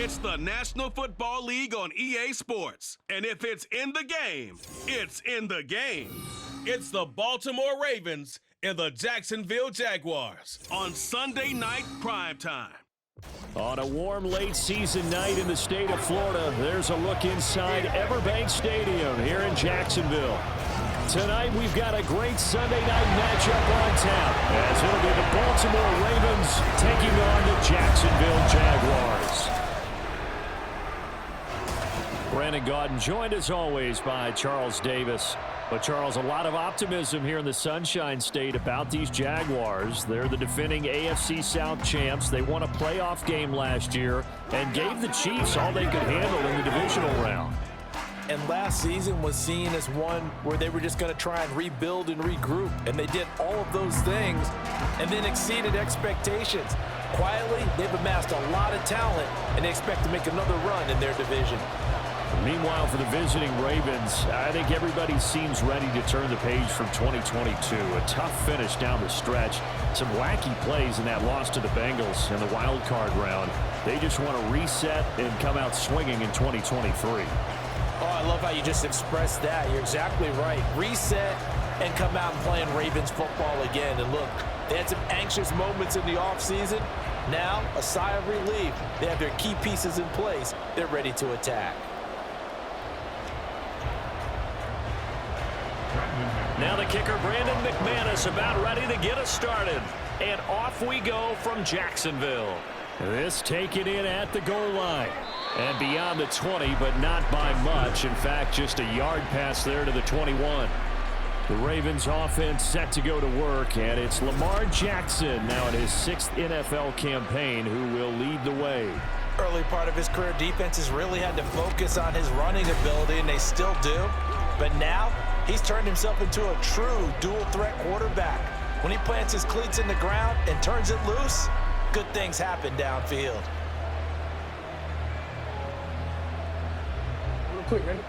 It's the National Football League on EA Sports. And if it's in the game, it's in the game. It's the Baltimore Ravens and the Jacksonville Jaguars on Sunday night primetime. On a warm late season night in the state of Florida, there's a look inside Everbank Stadium here in Jacksonville. Tonight we've got a great Sunday night matchup on tap as it'll be the Baltimore Ravens taking on the Jacksonville Jaguars. Brandon Gaudin joined as always by Charles Davis. But, Charles, a lot of optimism here in the Sunshine State about these Jaguars. They're the defending AFC South champs. They won a playoff game last year and gave the Chiefs all they could handle in the divisional round. And last season was seen as one where they were just going to try and rebuild and regroup. And they did all of those things and then exceeded expectations. Quietly, they've amassed a lot of talent, and they expect to make another run in their division. Meanwhile, for the visiting Ravens, I think everybody seems ready to turn the page from 2022. A tough finish down the stretch. Some wacky plays in that loss to the Bengals in the wild card round. They just want to reset and come out swinging in 2023. Oh, I love how you just expressed that. You're exactly right. Reset and come out and playing Ravens football again. And look, they had some anxious moments in the offseason. Now, a sigh of relief. They have their key pieces in place. They're ready to attack. Now the kicker, Brandon McManus, about ready to get us started. And off we go from Jacksonville. This taken in at the goal line. And beyond the 20, but not by much. In fact, just a yard pass there to the 21. The Ravens offense set to go to work, and it's Lamar Jackson now in his 6th NFL campaign who will lead the way. Early part of his career, defenses really had to focus on his running ability, and they still do. But now, he's turned himself into a true dual-threat quarterback. When he plants his cleats in the ground and turns it loose, good things happen downfield. Real quick, ready?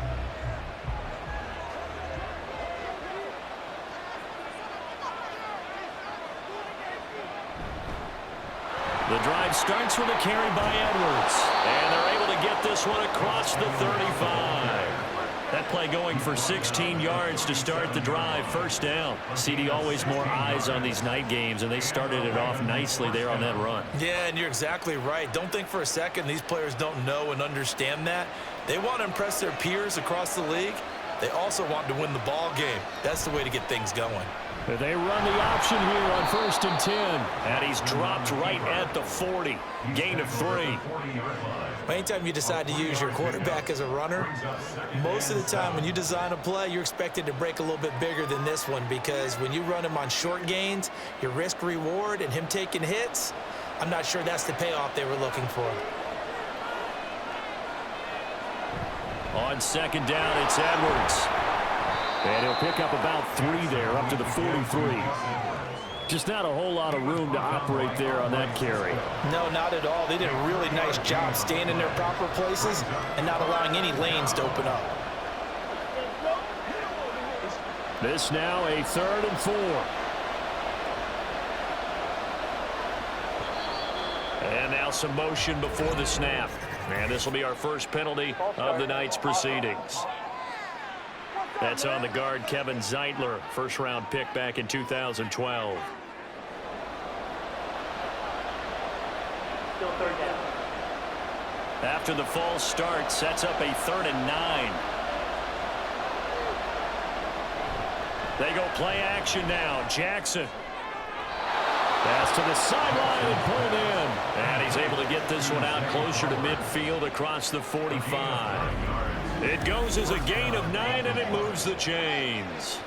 The drive starts with a carry by Edwards. And they're able to get this one across the 35. That play going for 16 yards to start the drive. First down. CD, always more eyes on these night games, and they started it off nicely there on that run. Yeah, and you're exactly right. Don't think for a second these players don't know and understand that. They want to impress their peers across the league. They also want to win the ball game. That's the way to get things going. They run the option here on 1st and 10. And he's dropped right at the 40. Gain of 3. Anytime you decide to use your quarterback as a runner, most of the time when you design a play, you're expected to break a little bit bigger than this one, because when you run him on short gains, your risk-reward and him taking hits, I'm not sure that's the payoff they were looking for. On 2nd down, it's Edwards. And he'll pick up about 3 there, up to the 43. Just not a whole lot of room to operate there on that carry. No, not at all. They did a really nice job staying in their proper places and not allowing any lanes to open up. This now a 3rd and 4. And now some motion before the snap. And this will be our first penalty of the night's proceedings. That's on the guard, Kevin Zeitler, first-round pick back in 2012. Still 3rd down. After the false start, sets up a 3rd and 9. They go play action now. Jackson. Pass to the sideline and pulled in. And he's able to get this one out closer to midfield across the 45. It goes as a gain of 9, and it moves the chains.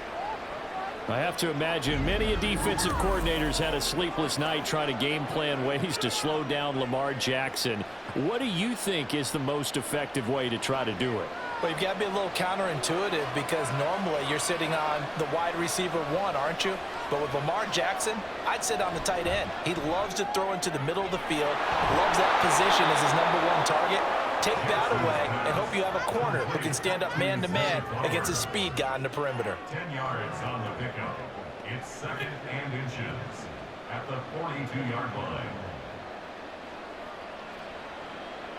I have to imagine many defensive coordinators had a sleepless night trying to game plan ways to slow down Lamar Jackson. What do you think is the most effective way to try to do it? Well, you've got to be a little counterintuitive, because normally you're sitting on the wide receiver 1, aren't you? But with Lamar Jackson, I'd sit on the tight end. He loves to throw into the middle of the field, loves that position as his #1 target. Take that away and hope you have a corner who can stand up man-to-man against a speed guy on the perimeter. 10 yards on the pickup. It's 2nd and inches at the 42-yard line.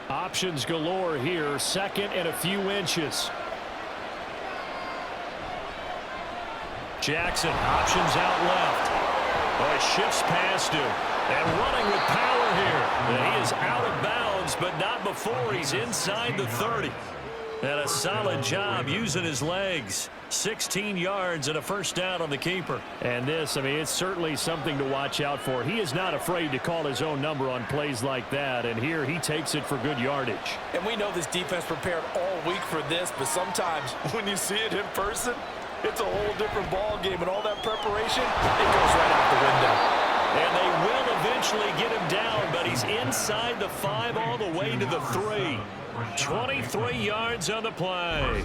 Options galore here. Second and a few inches. Jackson, options out left. Oh, it shifts past him. And running with power here. And he is out of bounds, but not before he's inside the 30. And a solid job using his legs. 16 yards and a first down on the keeper. And this, I mean, it's certainly something to watch out for. He is not afraid to call his own number on plays like that. And here he takes it for good yardage. And we know this defense prepared all week for this, but sometimes when you see it in person, it's a whole different ball game. And all that preparation, it goes right out the window. And they will eventually get him down, but he's inside the 5 all the way to the 3. 23 yards on the play.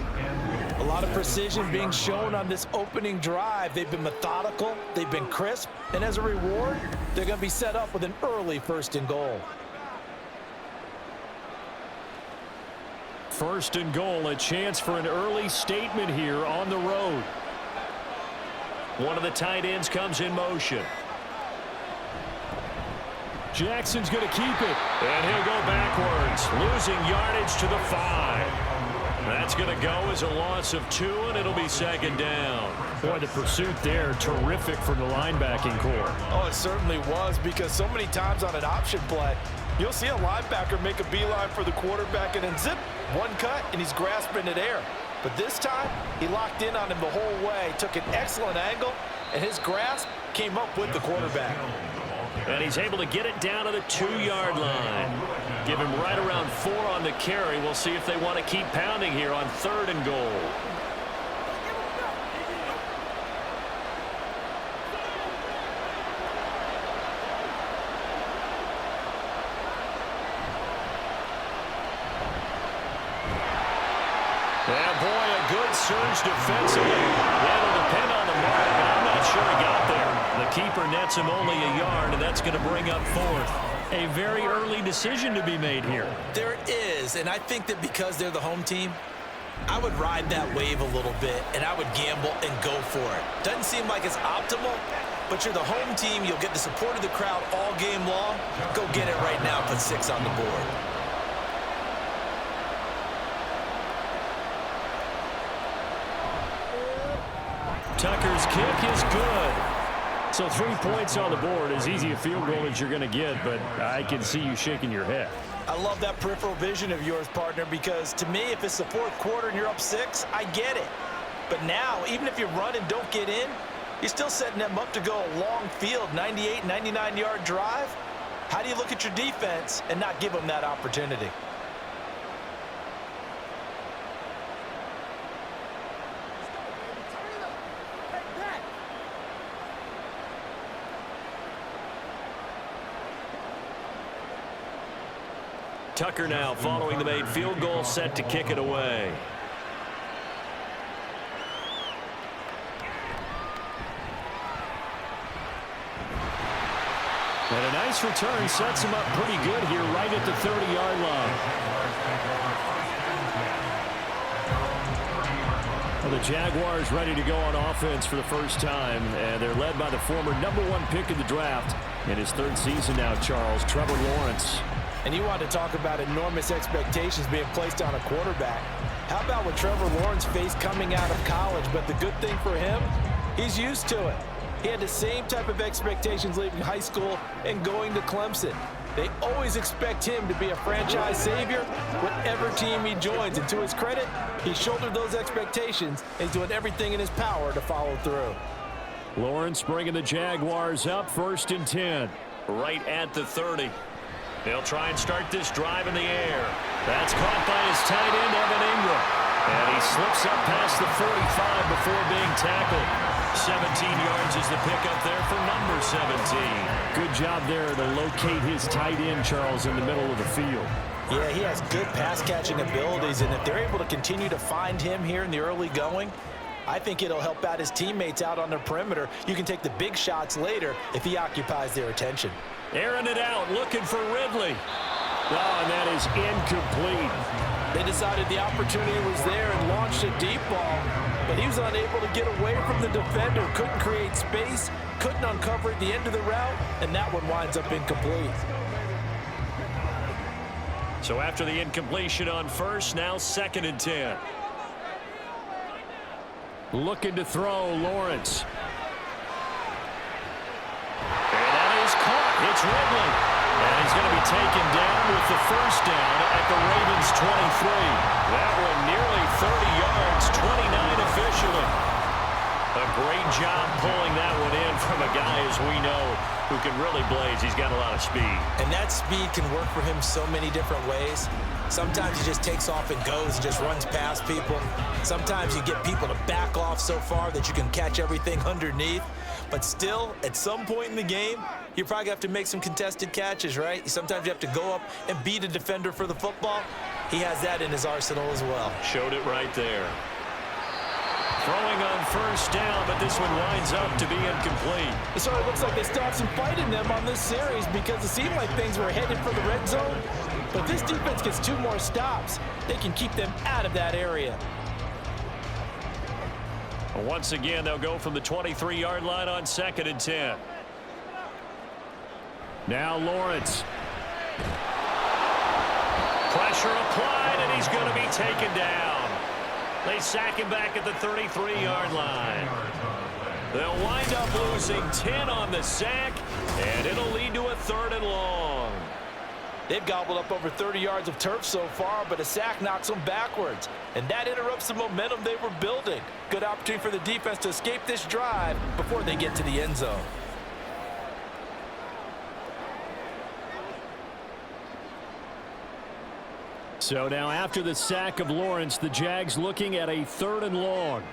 A lot of precision being shown on this opening drive. They've been methodical, they've been crisp, and as a reward, they're going to be set up with an early 1st and goal. 1st and goal, a chance for an early statement here on the road. One of the tight ends comes in motion. Jackson's going to keep it. And he'll go backwards, losing yardage to the 5. That's going to go as a loss of 2, and it'll be 2nd down. Boy, the pursuit there, terrific from the linebacking core. Oh, it certainly was, because so many times on an option play, you'll see a linebacker make a beeline for the quarterback and then zip, one cut, and he's grasping at air. But this time, he locked in on him the whole way, took an excellent angle, and his grasp came up with the quarterback. And he's able to get it down to the 2-yard line. Give him right around 4 on the carry. We'll see if they want to keep pounding here on 3rd and goal. Yeah, boy, a good surge defensively. That'll depend on the mark, but I'm not sure he got there. The keeper nets him only a yard, and that's going to bring up 4th. A very early decision to be made here. There is, and I think that because they're the home team, I would ride that wave a little bit, and I would gamble and go for it. Doesn't seem like it's optimal, but you're the home team. You'll get the support of the crowd all game long. Go get it right now. Put 6 on the board. Tucker's kick is good. So 3 points on the board, as easy a field goal as you're going to get, but I can see you shaking your head. I love that peripheral vision of yours, partner, because to me, if it's the 4th quarter and you're up 6, I get it. But now, even if you run and don't get in, you're still setting them up to go a long field, 98, 99-yard drive. How do you look at your defense and not give them that opportunity? Tucker now following the made field goal, set to kick it away. And a nice return sets him up pretty good here right at the 30-yard line. Well, the Jaguars ready to go on offense for the first time, and they're led by the former #1 pick in the draft in his 3rd season now, Charles, Trevor Lawrence. And you want to talk about enormous expectations being placed on a quarterback. How about what Trevor Lawrence faced coming out of college? But the good thing for him, he's used to it. He had the same type of expectations leaving high school and going to Clemson. They always expect him to be a franchise savior, whatever team he joins. And to his credit, he shouldered those expectations and he's doing everything in his power to follow through. Lawrence bringing the Jaguars up 1st and 10. Right at the 30. They'll try and start this drive in the air. That's caught by his tight end, Evan Ingram. And he slips up past the 45 before being tackled. 17 yards is the pickup there for number 17. Good job there to locate his tight end, Charles, in the middle of the field. Yeah, he has good pass-catching abilities, and if they're able to continue to find him here in the early going, I think it'll help out his teammates out on the perimeter. You can take the big shots later if he occupies their attention. Airing it out, looking for Ridley. Oh, and that is incomplete. They decided the opportunity was there and launched a deep ball, but he was unable to get away from the defender, couldn't create space, couldn't uncover at the end of the route, and that one winds up incomplete. So after the incompletion on first, now 2nd and 10. Looking to throw, Lawrence. And that is caught. It's Ridley. And he's going to be taken down with the first down at the Ravens' 23. That one nearly 30 yards, 29 officially. A great job pulling that one in from a guy, as we know, who can really blaze. He's got a lot of speed. And that speed can work for him so many different ways. Sometimes he just takes off and goes and just runs past people. Sometimes you get people to back off so far that you can catch everything underneath. But still, at some point in the game, you probably have to make some contested catches, right? Sometimes you have to go up and beat a defender for the football. He has that in his arsenal as well. Showed it right there. Throwing on first down, but this one winds up to be incomplete. So it looks like they still have some fight in them on this series because it seemed like things were headed for the red zone. But this defense gets 2 more stops. They can keep them out of that area. Once again, they'll go from the 23-yard line on 2nd and 10. Now Lawrence. Pressure applied, and he's going to be taken down. They sack him back at the 33-yard line. They'll wind up losing 10 on the sack, and it'll lead to a 3rd and long. They've gobbled up over 30 yards of turf so far, but a sack knocks them backwards. And that interrupts the momentum they were building. Good opportunity for the defense to escape this drive before they get to the end zone. So now after the sack of Lawrence, the Jags looking at a 3rd and long.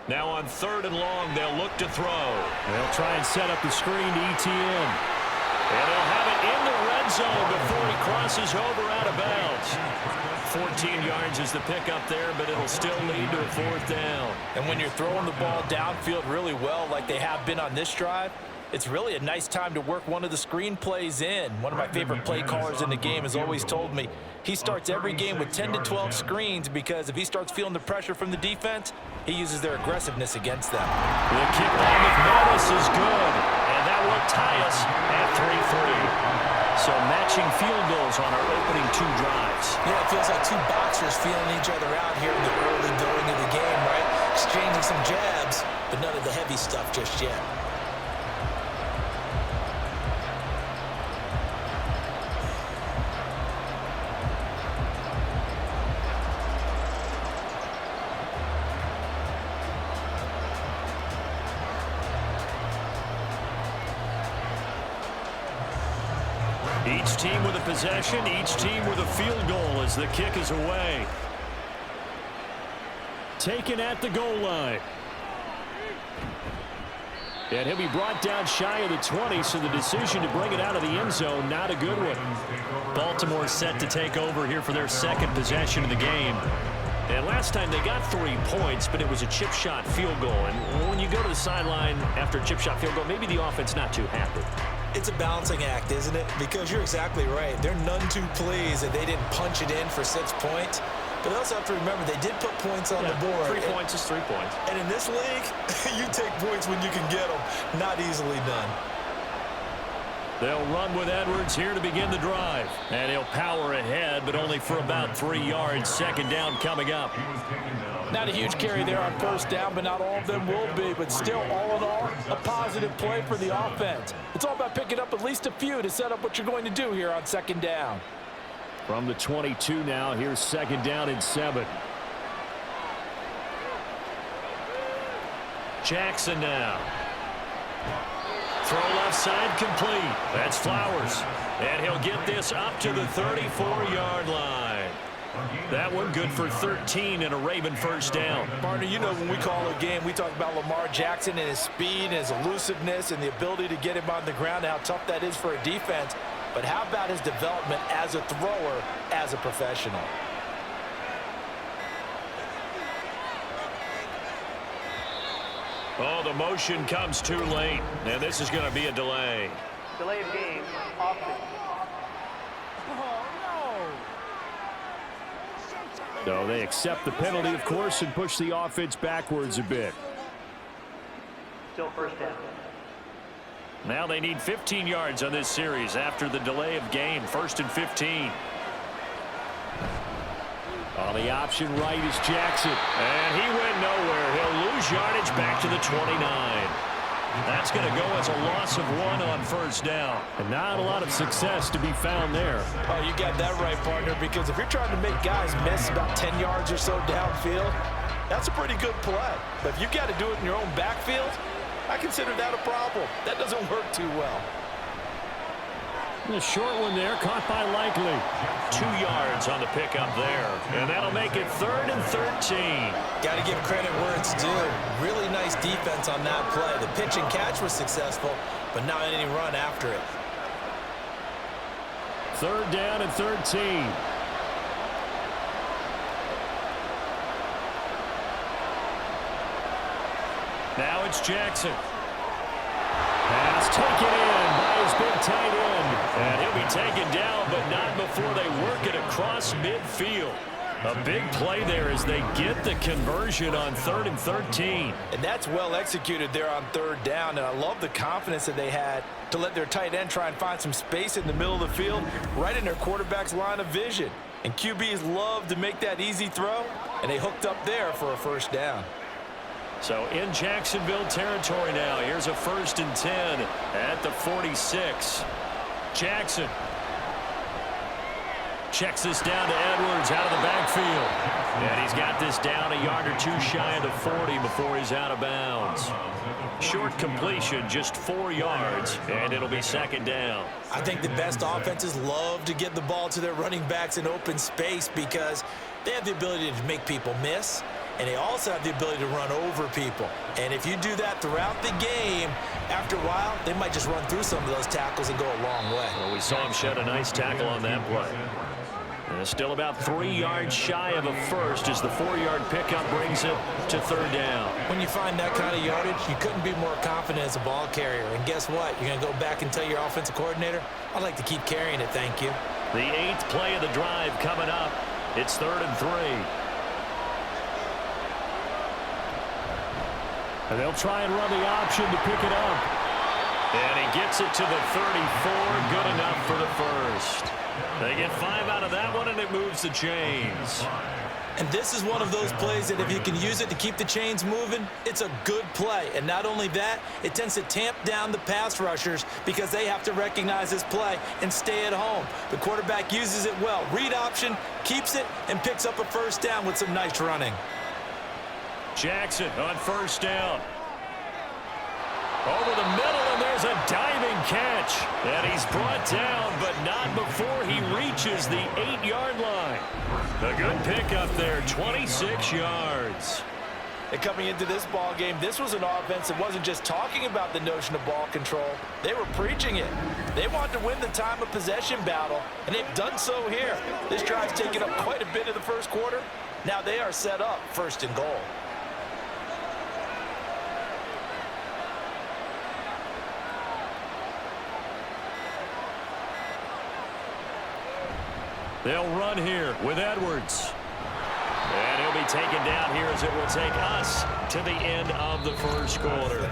Now on 3rd and long, they'll look to throw. They'll try and set up the screen to ETN. And they'll have it in the red zone before he crosses over out of bounds. 14 yards is the pickup there, but it'll still lead to a 4th down. And when you're throwing the ball downfield really well like they have been on this drive, it's really a nice time to work one of the screen plays in. One of my favorite play callers in the game has always told me he starts every game with 10 to 12 screens because if he starts feeling the pressure from the defense, he uses their aggressiveness against them. The kick by McManus is good, and that will tie us at 3-3. So matching field goals on our opening 2 drives. Yeah, it feels like 2 boxers feeling each other out here in the early going of the game, right? Exchanging some jabs, but none of the heavy stuff just yet. Each team with a possession, each team with a field goal as the kick is away. Taken at the goal line. And he'll be brought down shy of the 20, so the decision to bring it out of the end zone, not a good one. Baltimore set to take over here for their 2nd possession of the game. And last time they got 3 points, but it was a chip shot field goal. And when you go to the sideline after a chip shot field goal, maybe the offense not too happy. It's a balancing act, isn't it? Because you're exactly right. They're none too pleased that they didn't punch it in for 6 points. But they also have to remember they did put points on the board. 3 points is 3 points. And in this league, you take points when you can get them. Not easily done. They'll run with Edwards here to begin the drive. And he'll power ahead, but only for about 3 yards. 2nd down coming up. Not a huge carry there on first down, but not all of them will be. But still, all in all, a positive play for the offense. It's all about picking up at least a few to set up what you're going to do here on 2nd down. From the 22 now, here's 2nd down and 7. Jackson now. Throw left side complete. That's Flowers. And he'll get this up to the 34-yard line. That one good for 13 and a Raven first down. Partner, you know when we call a game, we talk about Lamar Jackson and his speed and his elusiveness and the ability to get him on the ground and how tough that is for a defense. But how about his development as a thrower, as a professional? Oh, the motion comes too late, and this is going to be a delay. Delay of game, offense. So they accept the penalty, of course, and push the offense backwards a bit. Still first down. Now they need 15 yards on this series after the delay of game. 1st and 15. On the option right is Jackson. And he went nowhere. He'll lose yardage back to the 29. That's going to go as a loss of 1 on 1st down. And not a lot of success to be found there. Oh, you got that right, partner, because if you're trying to make guys miss about 10 yards or so downfield, that's a pretty good play. But if you've got to do it in your own backfield, I consider that a problem. That doesn't work too well. The short one there, caught by Likely. 2 yards on the pickup there. And that'll make it 3rd and 13. Got to give credit where it's due. Really nice defense on that play. The pitch and catch was successful, but not any run after it. 3rd down and 13. Now it's Jackson. Pass taken in by his big tight end. And he'll be taken down, but not before they work it across midfield. A big play there as they get the conversion on 3rd and 13. And that's well executed there on 3rd down. And I love the confidence that they had to let their tight end try and find some space in the middle of the field, right in their quarterback's line of vision. And QBs love to make that easy throw, and they hooked up there for a 1st down. So in Jacksonville territory now. Here's a 1st and 10 at the 46. Jackson checks this down to Edwards out of the backfield. And he's got this down a yard or 2 shy of the 40 before he's out of bounds. Short completion, just 4 yards, and it'll be 2nd down. I think the best offenses love to get the ball to their running backs in open space because they have the ability to make people miss, and they also have the ability to run over people. And if you do that throughout the game, after a while, they might just run through some of those tackles and go a long way. Well, we saw him shed a nice tackle on that play. And still about 3 yards shy of a 1st as the 4-yard pickup brings it to 3rd down. When you find that kind of yardage, you couldn't be more confident as a ball carrier. And guess what? You're going to go back and tell your offensive coordinator, I'd like to keep carrying it, thank you. The 8th play of the drive coming up. It's 3rd and 3. And they'll try and run the option to pick it up. And he gets it to the 34. Good enough for the 1st. They get 5 out of that one, and it moves the chains. And this is one of those plays that if you can use it to keep the chains moving, it's a good play. And not only that, it tends to tamp down the pass rushers because they have to recognize this play and stay at home. The quarterback uses it well. Read option, keeps it, and picks up a 1st down with some nice running. Jackson on 1st down. Over the middle, and there's a diving catch. And he's brought down, but not before he reaches the 8-yard line. A good pickup there, 26 yards. And coming into this ball game, this was an offense that wasn't just talking about the notion of ball control. They were preaching it. They wanted to win the time of possession battle, and they've done so here. This drive's taken up quite a bit of the 1st quarter. Now they are set up 1st and goal. They'll run here with Edwards. And he'll be taken down here as it will take us to the end of the 1st quarter.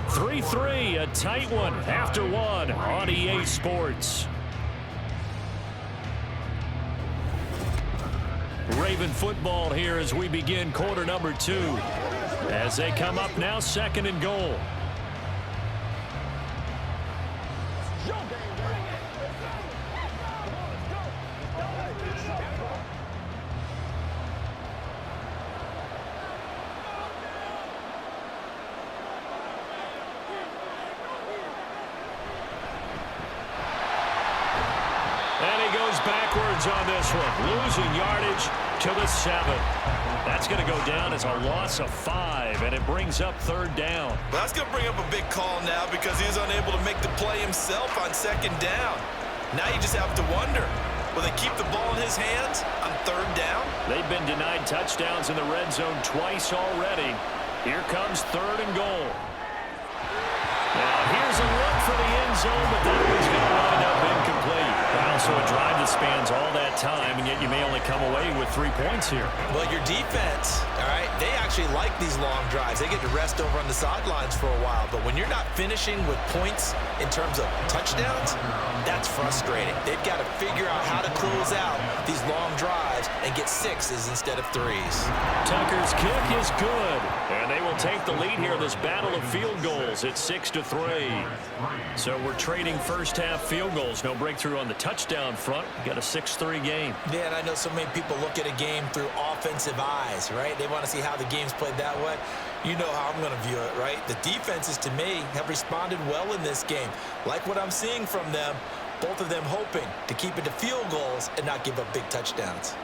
3-3, a tight one after 1 on EA Sports. Raven football here as we begin quarter number 2. As they come up now, 2nd and goal. Backwards on this one, losing yardage to the 7. That's going to go down as a loss of 5, and it brings up 3rd down. Well, that's going to bring up a big call now because he was unable to make the play himself on 2nd down. Now you just have to wonder, will they keep the ball in his hands on 3rd down? They've been denied touchdowns in the red zone twice already. Here comes 3rd and goal. Now here's a look for the end zone, but that one's going to wind up incomplete. Well, also a drive that spans all that time, and yet you may only come away with 3 points here. Well, your defense, all right, they actually like these long drives. They get to rest over on the sidelines for a while. But when you're not finishing with points in terms of touchdowns, that's frustrating. They've got to figure out how to close out these long drives and get 6s instead of 3s. Tucker's kick is good, and they will take the lead here in this battle of field goals at 6-3. So we're trading first-half field goals. No breakthrough on the touchdown front. We got a 6-3 game. Yeah, and I know so many people look at a game through offensive eyes, right? They want to see how the game's played that way. You know how I'm going to view it, right? The defenses, to me, have responded well in this game. Like what I'm seeing from them, both of them hoping to keep it to field goals and not give up big touchdowns.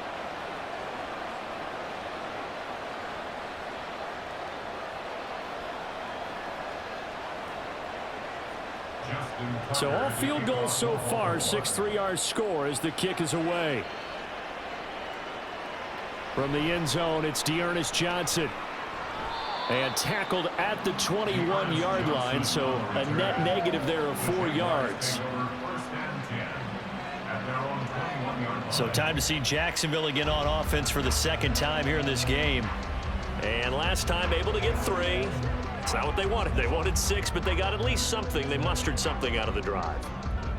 So all field goals so far, 6-3 our score as the kick is away. From the end zone, it's Dearness Johnson. And tackled at the 21-yard line, so a net negative there of 4 yards. So time to see Jacksonville again on offense for the second time here in this game. And last time able to get 3. It's not what they wanted. They wanted 6, but they got at least something. They mustered something out of the drive.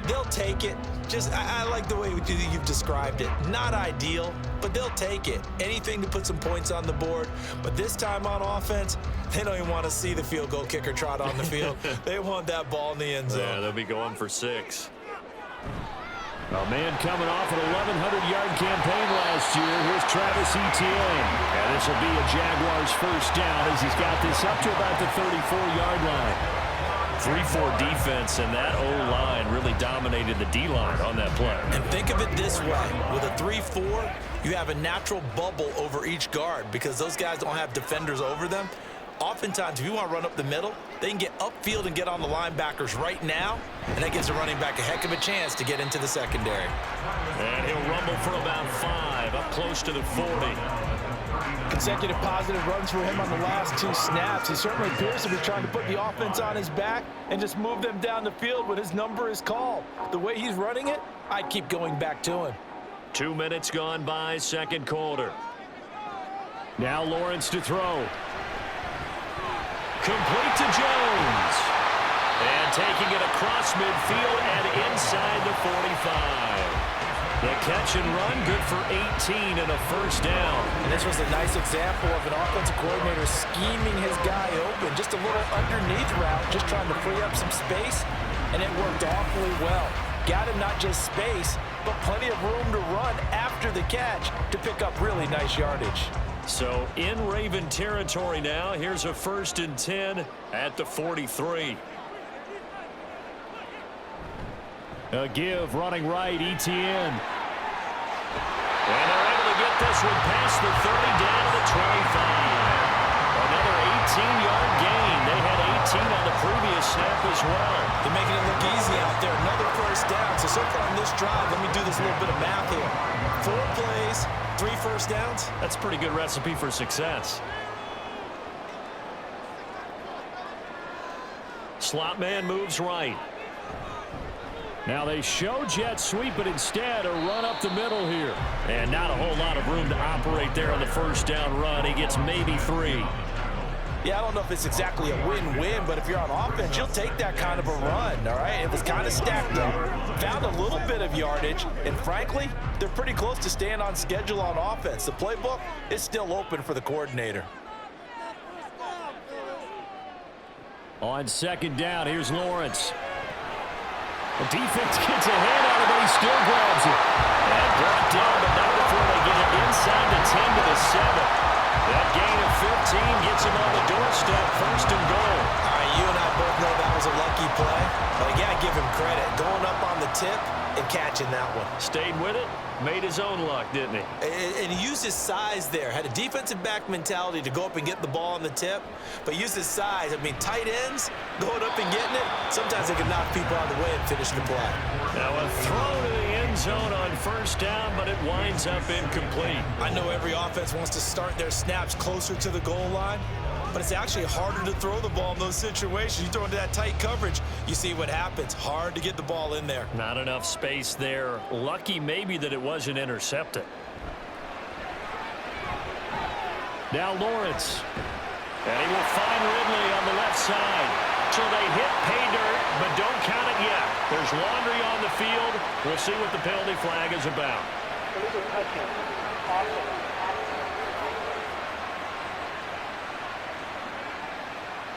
They'll take it. Just, I like the way you've described it. Not ideal, but they'll take it. Anything to put some points on the board. But this time on offense, they don't even want to see the field goal kicker trot on the field. They want that ball in the end zone. Yeah, they'll be going for 6. A man coming off an 1,100-yard campaign last year. Here's Travis Etienne. And this will be a Jaguars first down as he's got this up to about the 34-yard line. 3-4 defense, and that O-line really dominated the D-line on that play. And think of it this way. With a 3-4, you have a natural bubble over each guard because those guys don't have defenders over them. Oftentimes, if you want to run up the middle, they can get upfield and get on the linebackers right now, and that gives the running back a heck of a chance to get into the secondary. And he'll rumble for about 5, up close to the 40. Consecutive positive runs for him on the last 2 snaps. He certainly appears to be trying to put the offense on his back and just move them down the field when his number is called. The way he's running it, I'd keep going back to him. 2 minutes gone by, second quarter. Now Lawrence to throw. Complete to Jones. And taking it across midfield and inside the 45. The catch and run, good for 18 and a first down. And this was a nice example of an offensive coordinator scheming his guy open. Just a little underneath route, just trying to free up some space, and it worked awfully well. Got him not just space, but plenty of room to run after the catch to pick up really nice yardage. So in Raven territory now, here's a 1st and 10 at the 43. A give, running right, Etienne. And they're able to get this one past the 30 down to the 25. Another 18-yard gain. They had 18 on the previous snap as well. They're making it look easy out there. Another first down. So far on this drive, let me do this little bit of math here. 4 plays, 3 first downs. That's a pretty good recipe for success. Slot man moves right. Now they show jet sweep, but instead a run up the middle here. And not a whole lot of room to operate there on the first down run. He gets maybe 3. Yeah, I don't know if it's exactly a win-win, but if you're on offense, you'll take that kind of a run, all right? It was kind of stacked up, found a little bit of yardage, and frankly, they're pretty close to staying on schedule on offense. The playbook is still open for the coordinator. On second down, here's Lawrence. The defense gets a hand on him, but he still grabs it. And brought down, but not before they get it inside the 10 to the 7. That gain of 15 gets him on the doorstep, 1st and goal. All right, you and I both know that was a lucky play. But I got to give him credit. Going up on the tip and catching that one. Stayed with it, made his own luck, didn't he? And he used his size there. Had a defensive back mentality to go up and get the ball on the tip, but used his size. I mean, tight ends going up and getting it, sometimes they can knock people out of the way and finish the play. Now a throw to the end zone on first down, but it winds up incomplete. I know every offense wants to start their snaps closer to the goal line, but it's actually harder to throw the ball in those situations. You throw into that tight coverage, you see what happens. Hard to get the ball in there. Not enough space there. Lucky maybe that it wasn't intercepted. Now Lawrence. And he will find Ridley on the left side. So they hit pay dirt, but don't count it yet. There's laundry on the field. We'll see what the penalty flag is about. Illegal touching. Offense.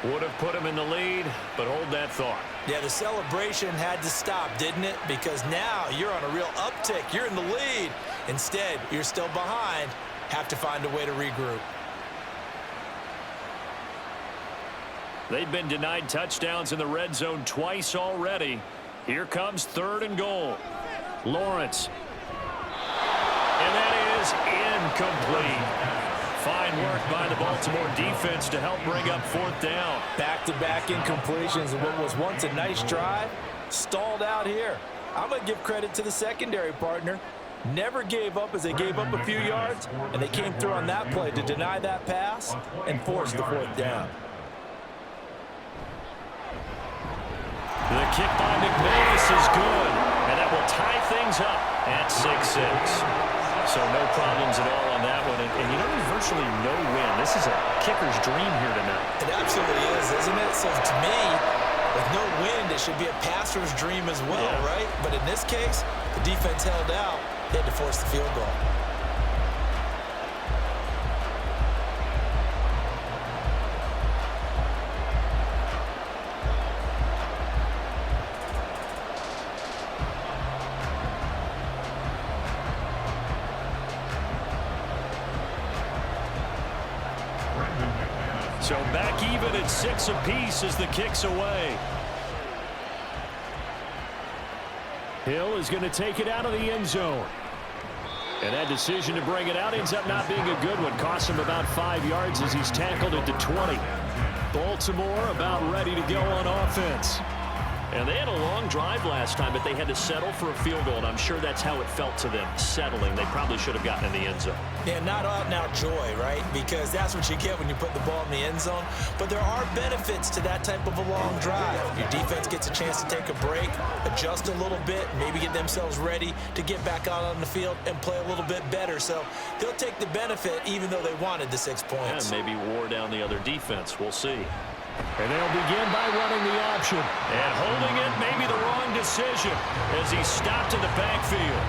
Would have put him in the lead, but hold that thought. Yeah, the celebration had to stop, didn't it? Because now you're on a real uptick. You're in the lead. Instead, you're still behind. Have to find a way to regroup. They've been denied touchdowns in the red zone twice already. Here comes 3rd and goal. Lawrence. And that is incomplete. Fine work by the Baltimore defense to help bring up 4th down. Back-to-back incompletions and what was once a nice drive stalled out here. I'm going to give credit to the secondary partner. Never gave up as they gave up a few yards, and they came through on that play to deny that pass and force the 4th down. The kick by McManus is good, and that will tie things up at 6-6. So no problems at all on that one. And you know, there's virtually no win. This is a kicker's dream here tonight. It absolutely is, isn't it? So to me, with no wind, it should be a passer's dream as well, right? But in this case, the defense held out. They had to force the field goal. So back even at 6 apiece as the kick's away. Hill is going to take it out of the end zone. And that decision to bring it out ends up not being a good one. Costs him about 5 yards as he's tackled at the 20. Baltimore about ready to go on offense. And they had a long drive last time, but they had to settle for a field goal, and I'm sure that's how it felt to them, settling. They probably should have gotten in the end zone. Yeah, not out-and-out joy, right? Because that's what you get when you put the ball in the end zone. But there are benefits to that type of a long drive. Your defense gets a chance to take a break, adjust a little bit, maybe get themselves ready to get back out on the field and play a little bit better. So they'll take the benefit even though they wanted the 6 points. And maybe wore down the other defense. We'll see. And they'll begin by running the option. And holding it may be the wrong decision as he stopped in the backfield.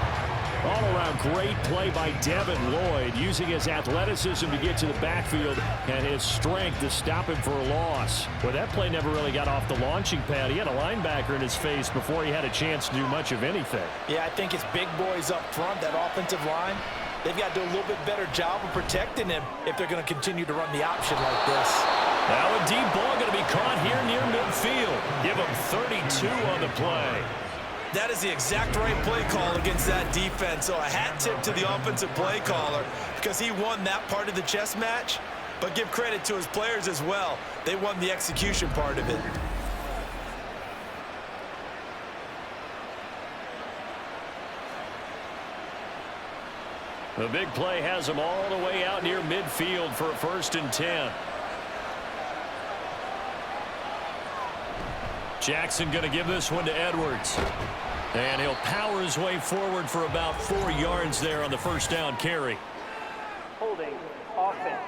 All around great play by Devin Lloyd, using his athleticism to get to the backfield and his strength to stop him for a loss. Well, that play never really got off the launching pad. He had a linebacker in his face before he had a chance to do much of anything. Yeah, I think it's big boys up front, that offensive line. They've got to do a little bit better job of protecting him if they're going to continue to run the option like this. Now a deep ball going to be caught here near midfield. Give him 32 on the play. That is the exact right play call against that defense. So a hat tip to the offensive play caller because he won that part of the chess match. But give credit to his players as well. They won the execution part of it. The big play has him all the way out near midfield for a 1st and 10. Jackson going to give this one to Edwards. And he'll power his way forward for about 4 yards there on the 1st down carry. Holding. Offense.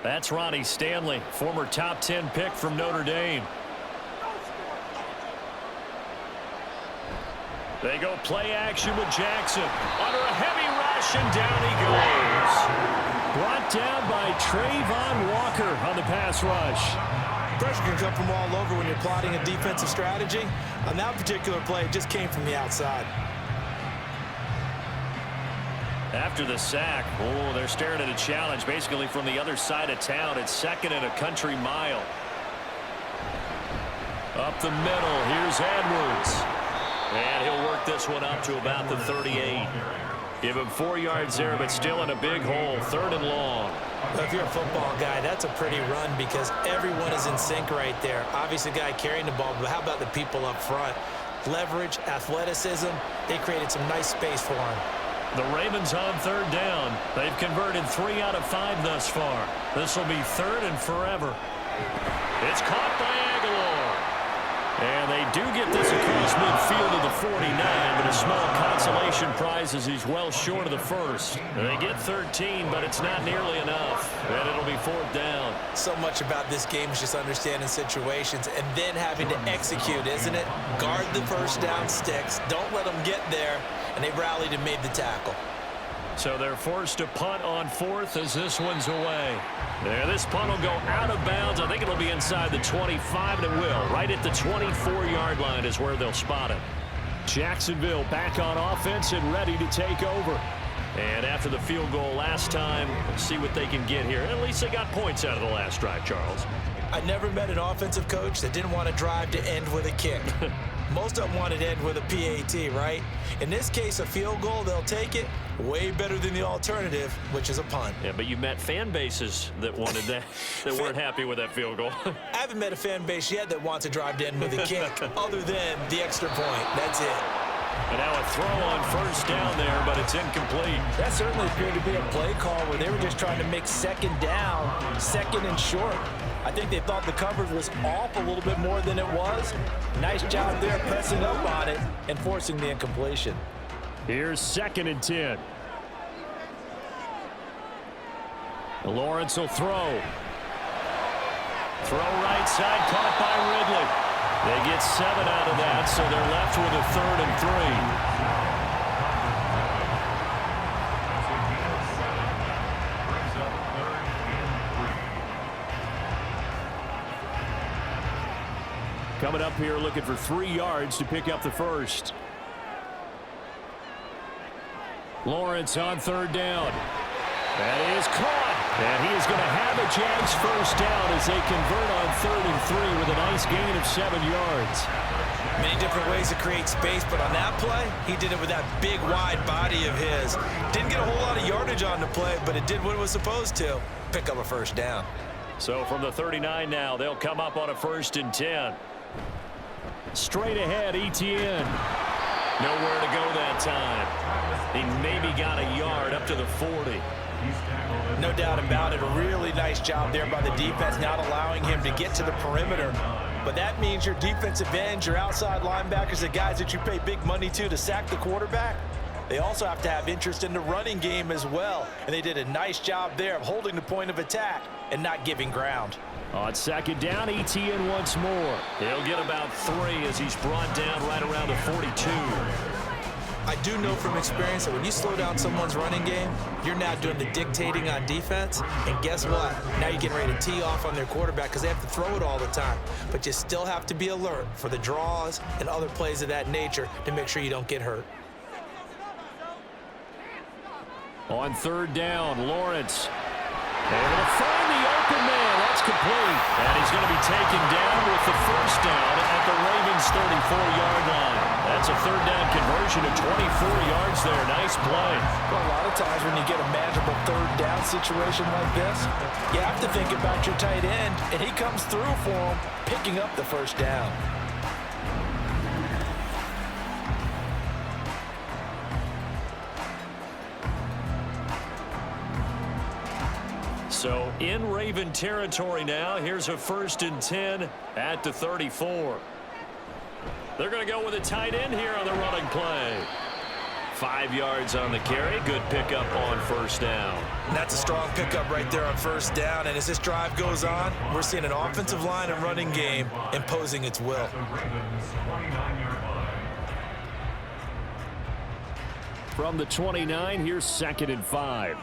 That's Ronnie Stanley, former top 10 pick from Notre Dame. They go play action with Jackson. Under a heavy rush, and down he goes. Brought down by Trayvon Walker on the pass rush. Pressure can come from all over when you're plotting a defensive strategy. On that particular play, it just came from the outside. After the sack, they're staring at a challenge basically from the other side of town. It's 2nd and a country mile. Up the middle, here's Edwards. And he'll work this one up to about the 38. Give him 4 yards there, but still in a big hole. 3rd and long. Well, if you're a football guy, that's a pretty run because everyone is in sync right there. Obviously, the guy carrying the ball, but how about the people up front? Leverage, athleticism, they created some nice space for him. The Ravens on third down. They've converted 3 out of 5 thus far. This will be third and forever. It's caught by Aguilar. And they do get this across midfield to the 49, but a small consolation prize as he's well short of the first. They get 13, but it's not nearly enough. And it'll be fourth down. So much about this game is just understanding situations and then having to execute, isn't it? Guard the first down sticks. Don't let them get there. And they rallied and made the tackle. So they're forced to punt on fourth as this one's away. There, this punt will go out of bounds. I think it'll be inside the 25, and it will. Right at the 24-yard line is where they'll spot it. Jacksonville back on offense and ready to take over. And after the field goal last time, let's see what they can get here. At least they got points out of the last drive, Charles. I never met an offensive coach that didn't want to drive to end with a kick. Most of them wanted to end with a PAT, right? In this case, a field goal, they'll take it. Way better than the alternative, which is a punt. Yeah, but you met fan bases that wanted that, that weren't happy with that field goal. I haven't met a fan base yet that wants to drive to end with a kick, other than the extra point. That's it. And now a throw on first down there, but it's incomplete. That certainly appeared to be a play call where they were just trying to make second down, second and short. I think they thought the coverage was off a little bit more than it was. Nice job there pressing up on it and forcing the incompletion. Here's 2nd and 10. Lawrence will throw. Throw right side, caught by Ridley. They get 7 out of that, so they're left with a 3rd and 3. Coming up here looking for 3 yards to pick up the first. Lawrence on 3rd down. That is caught. And he is going to have a Jags first down as they convert on 3rd and 3 with a nice gain of 7 yards. Many different ways to create space, but on that play, he did it with that big, wide body of his. Didn't get a whole lot of yardage on the play, but it did what it was supposed to. Pick up a first down. So from the 39 now, they'll come up on a 1st and 10. Straight ahead, Etienne. Nowhere to go that time. He maybe got a yard up to the 40. No doubt about it. A really nice job there by the defense, not allowing him to get to the perimeter. But that means your defensive ends, your outside linebackers, the guys that you pay big money to sack the quarterback, they also have to have interest in the running game as well. And they did a nice job there of holding the point of attack and not giving ground. On 2nd down, Etienne once more. He'll get about 3 as he's brought down right around the 42. I do know from experience that when you slow down someone's running game, you're now doing the dictating on defense. And guess what? Now you're getting ready to tee off on their quarterback because they have to throw it all the time. But you still have to be alert for the draws and other plays of that nature to make sure you don't get hurt. On 3rd down, Lawrence able to find the open man. That's complete. And he's going to be taken down with the first down at the Ravens' 34-yard line. That's a 3rd down conversion of 24 yards there. Nice play. Well, a lot of times when you get a manageable 3rd down situation like this, you have to think about your tight end, and he comes through for him, picking up the first down. So in Raven territory now, here's a 1st and 10 at the 34. They're going to go with a tight end here on the running play. 5 yards on the carry. Good pickup on first down. And that's a strong pickup right there on first down. And as this drive goes on, we're seeing an offensive line and running game imposing its will. From the 29, here's 2nd and 5.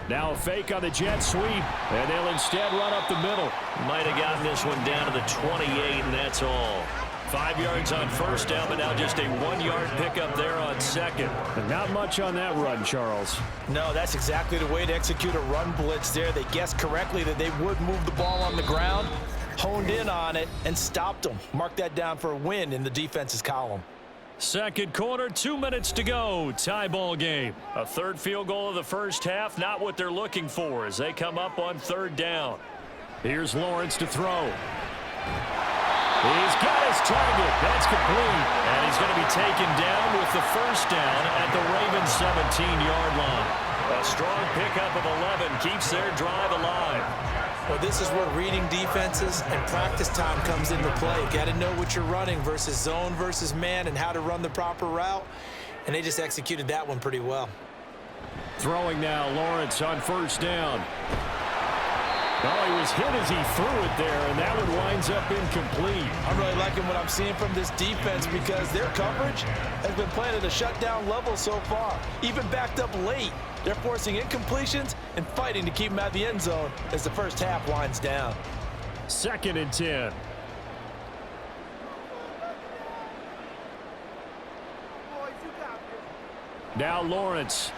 Now a fake on the jet sweep, and they'll instead run up the middle. Might have gotten this one down to the 28, and that's all. 5 yards on first down, but now just a 1-yard pickup there on 2nd. And not much on that run, Charles. No, that's exactly the way to execute a run blitz there. They guessed correctly that they would move the ball on the ground, honed in on it, and stopped them. Mark that down for a win in the defense's column. Second quarter, 2 minutes to go. Tie ball game. A 3rd field goal of the first half, not what they're looking for as they come up on 3rd down. Here's Lawrence to throw. He's got his target. That's complete. And he's going to be taken down with the first down at the Ravens' 17-yard line. A strong pickup of 11 keeps their drive alive. Well, this is where reading defenses and practice time comes into play. Got to know what you're running versus zone versus man and how to run the proper route. And they just executed that one pretty well. Throwing now, Lawrence on first down. Well, he was hit as he threw it there, and that one winds up incomplete. I'm really liking what I'm seeing from this defense because their coverage has been playing at a shutdown level so far. Even backed up late, they're forcing incompletions and fighting to keep them out of the end zone as the first half winds down. 2nd and 10. Now Lawrence.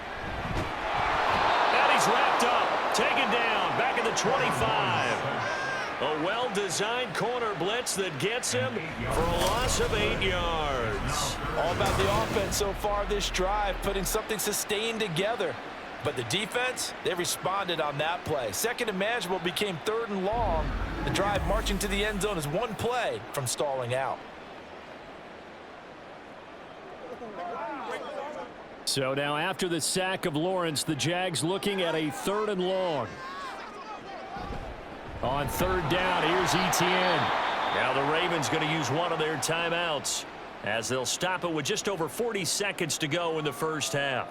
And he's wrapped up. Taken down, back at the 25. A well-designed corner blitz that gets him for a loss of 8 yards. All about the offense so far this drive, putting something sustained together. But the defense, they responded on that play. 2nd and manageable became 3rd and long. The drive marching to the end zone is one play from stalling out. So now after the sack of Lawrence, the Jags looking at a 3rd and long. On 3rd down, here's Etienne. Now the Ravens going to use one of their timeouts as they'll stop it with just over 40 seconds to go in the first half.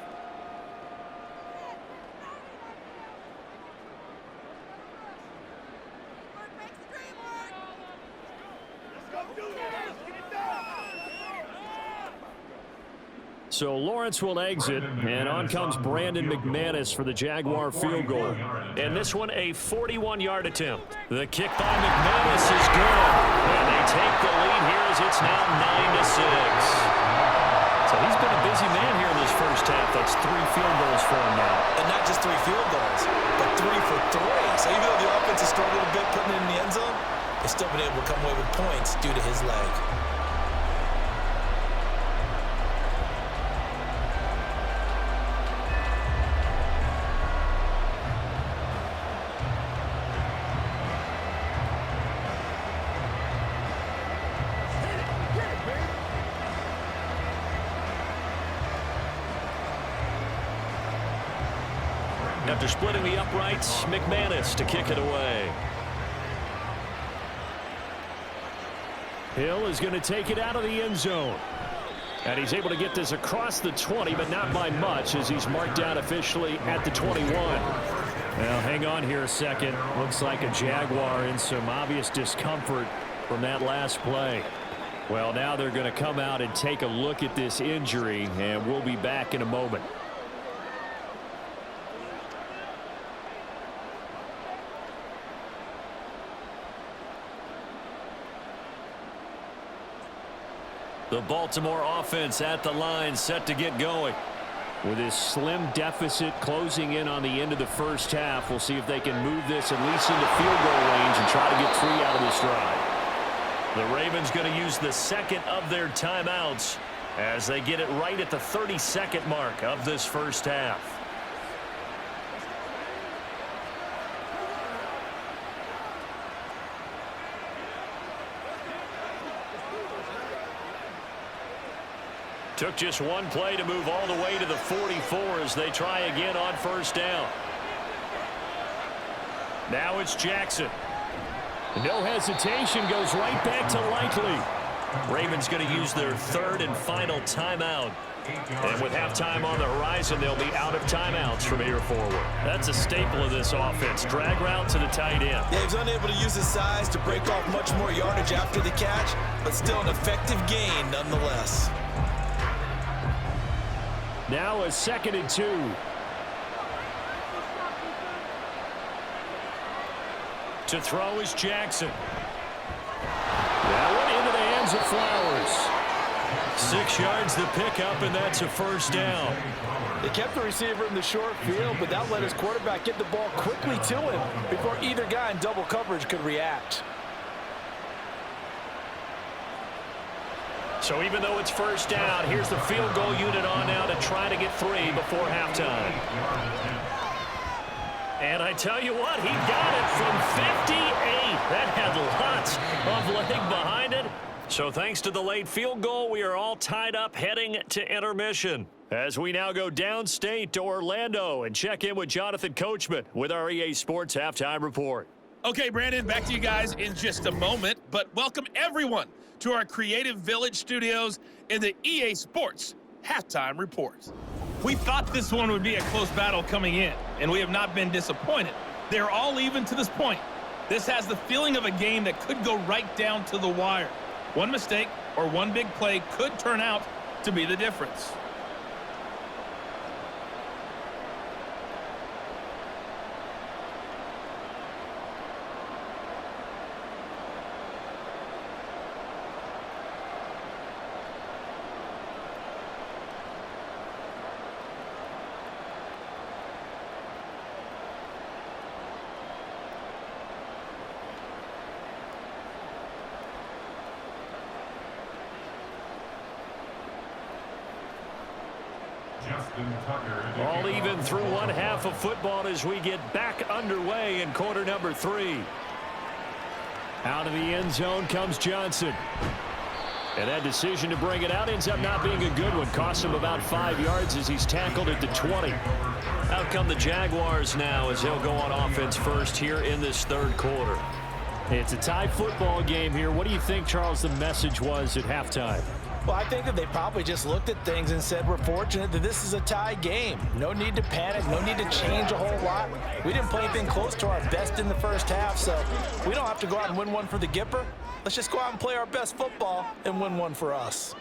So Lawrence will exit, and on comes Brandon McManus for the Jaguar field goal. And this one a 41-yard attempt. The kick by McManus is good. And they take the lead here as it's now 9-6. So he's been a busy man here in this first half. That's 3 field goals for him now. And not just 3 field goals, but 3 for 3. So even though the offense has struggled a bit putting it in the end zone, they've still been able to come away with points due to his leg. After splitting the uprights, McManus to kick it away. Hill is going to take it out of the end zone. And he's able to get this across the 20, but not by much as he's marked down officially at the 21. Well, hang on here a second. Looks like a Jaguar in some obvious discomfort from that last play. Well, now they're going to come out and take a look at this injury, and we'll be back in a moment. The Baltimore offense at the line, set to get going. With this slim deficit closing in on the end of the first half, we'll see if they can move this at least into field goal range and try to get 3 out of this drive. The Ravens going to use the 2nd of their timeouts as they get it right at the 32nd mark of this first half. Took just one play to move all the way to the 44 as they try again on first down. Now it's Jackson. No hesitation, goes right back to Likely. Ravens going to use their 3rd and final timeout. And with halftime on the horizon, they'll be out of timeouts from here forward. That's a staple of this offense. Drag route to the tight end. Yeah, he's unable to use his size to break off much more yardage after the catch, but still an effective gain nonetheless. Now a 2nd and 2. To throw is Jackson. That one into the hands of Flowers. 6 yards the pickup, and that's a first down. They kept the receiver in the short field, but that let his quarterback get the ball quickly to him before either guy in double coverage could react. So even though it's first down, here's the field goal unit on now to try to get 3 before halftime. And I tell you what, he got it from 58. That had lots of leg behind it. So thanks to the late field goal, we are all tied up heading to intermission. As we now go downstate to Orlando and check in with Jonathan Coachman with our EA Sports Halftime Report. Okay, Brandon, back to you guys in just a moment, but welcome everyone to our Creative Village studios in the EA Sports Halftime Report. We thought this one would be a close battle coming in, and we have not been disappointed. They're all even to this point. This has the feeling of a game that could go right down to the wire. One mistake or one big play could turn out to be the difference. All even through one half of football as we get back underway in quarter number 3. Out of the end zone comes Johnson. And that decision to bring it out ends up not being a good one. Costs him about 5 yards as he's tackled at the 20. Out come the Jaguars now as they'll go on offense first here in this third quarter. It's a tie football game here. What do you think, Charles, the message was at halftime? Well, I think that they probably just looked at things and said, we're fortunate that this is a tie game. No need to panic. No need to change a whole lot. We didn't play anything close to our best in the first half, so we don't have to go out and win one for the Gipper. Let's just go out and play our best football and win one for us.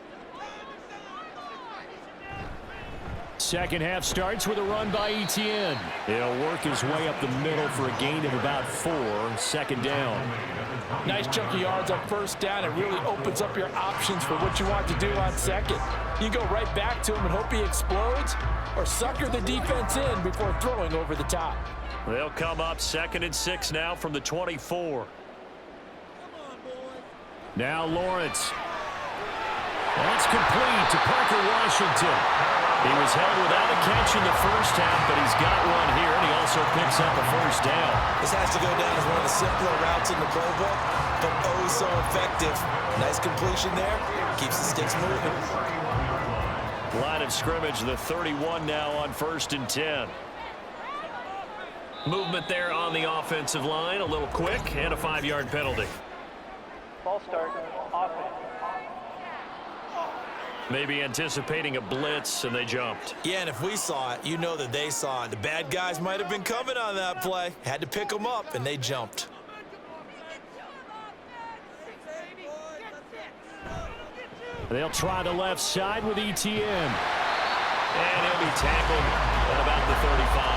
Second half starts with a run by Etienne. He'll work his way up the middle for a gain of about 4. Second down. Nice chunk of yards on first down. It really opens up your options for what you want to do on second. You go right back to him and hope he explodes, or sucker the defense in before throwing over the top. They'll come up 2nd and 6 now from the 24. Now Lawrence. That's complete to Parker Washington. He was held without a catch in the first half, but he's got one here, and he also picks up a first down. This has to go down as one of the simpler routes in the playbook, but oh so effective. Nice completion there. Keeps the sticks moving. Line of scrimmage, the 31 now on 1st and 10. Movement there on the offensive line, a little quick, and a 5-yard penalty. Ball start, offense. Maybe anticipating a blitz, and they jumped. Yeah, and if we saw it, you know that they saw it. The bad guys might have been coming on that play. Had to pick them up, and they jumped. They'll try the left side with Etienne. And he'll be tackled at about the 35.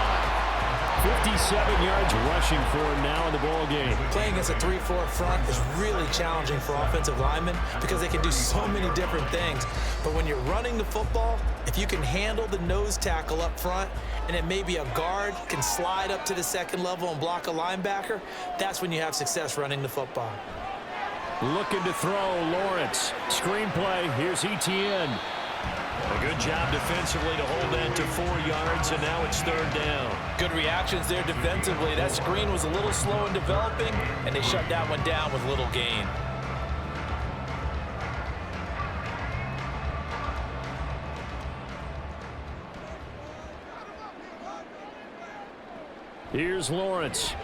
57 yards rushing for him now in the ball game. Playing against a 3-4 front is really challenging for offensive linemen because they can do so many different things. But when you're running the football, if you can handle the nose tackle up front, and then maybe a guard can slide up to the second level and block a linebacker, that's when you have success running the football. Looking to throw, Lawrence. Screenplay, here's Etienne. A good job defensively to hold that to 4 yards, and now it's 3rd down. Good reactions there defensively. That screen was a little slow in developing, and they shut that one down with little gain. Here's Lawrence.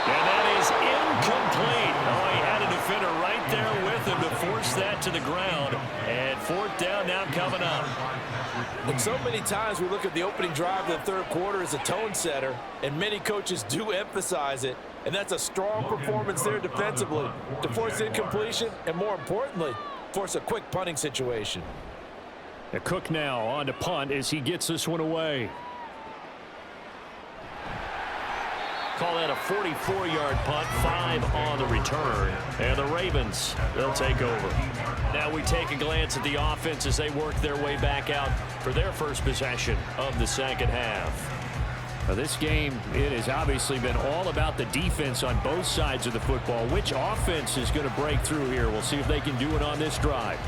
And that is incomplete. Oh, he had a defender right there with him to force that to the ground. And 4th down now coming up. And so many times we look at the opening drive of the third quarter as a tone setter, and many coaches do emphasize it. And that's a strong performance there defensively to force incompletion and, more importantly, force a quick punting situation. Cook now on to punt as he gets this one away. Call that a 44-yard punt, 5 on the return. And the Ravens, they'll take over. Now we take a glance at the offense as they work their way back out for their first possession of the second half. Now this game, it has obviously been all about the defense on both sides of the football. Which offense is going to break through here? We'll see if they can do it on this drive.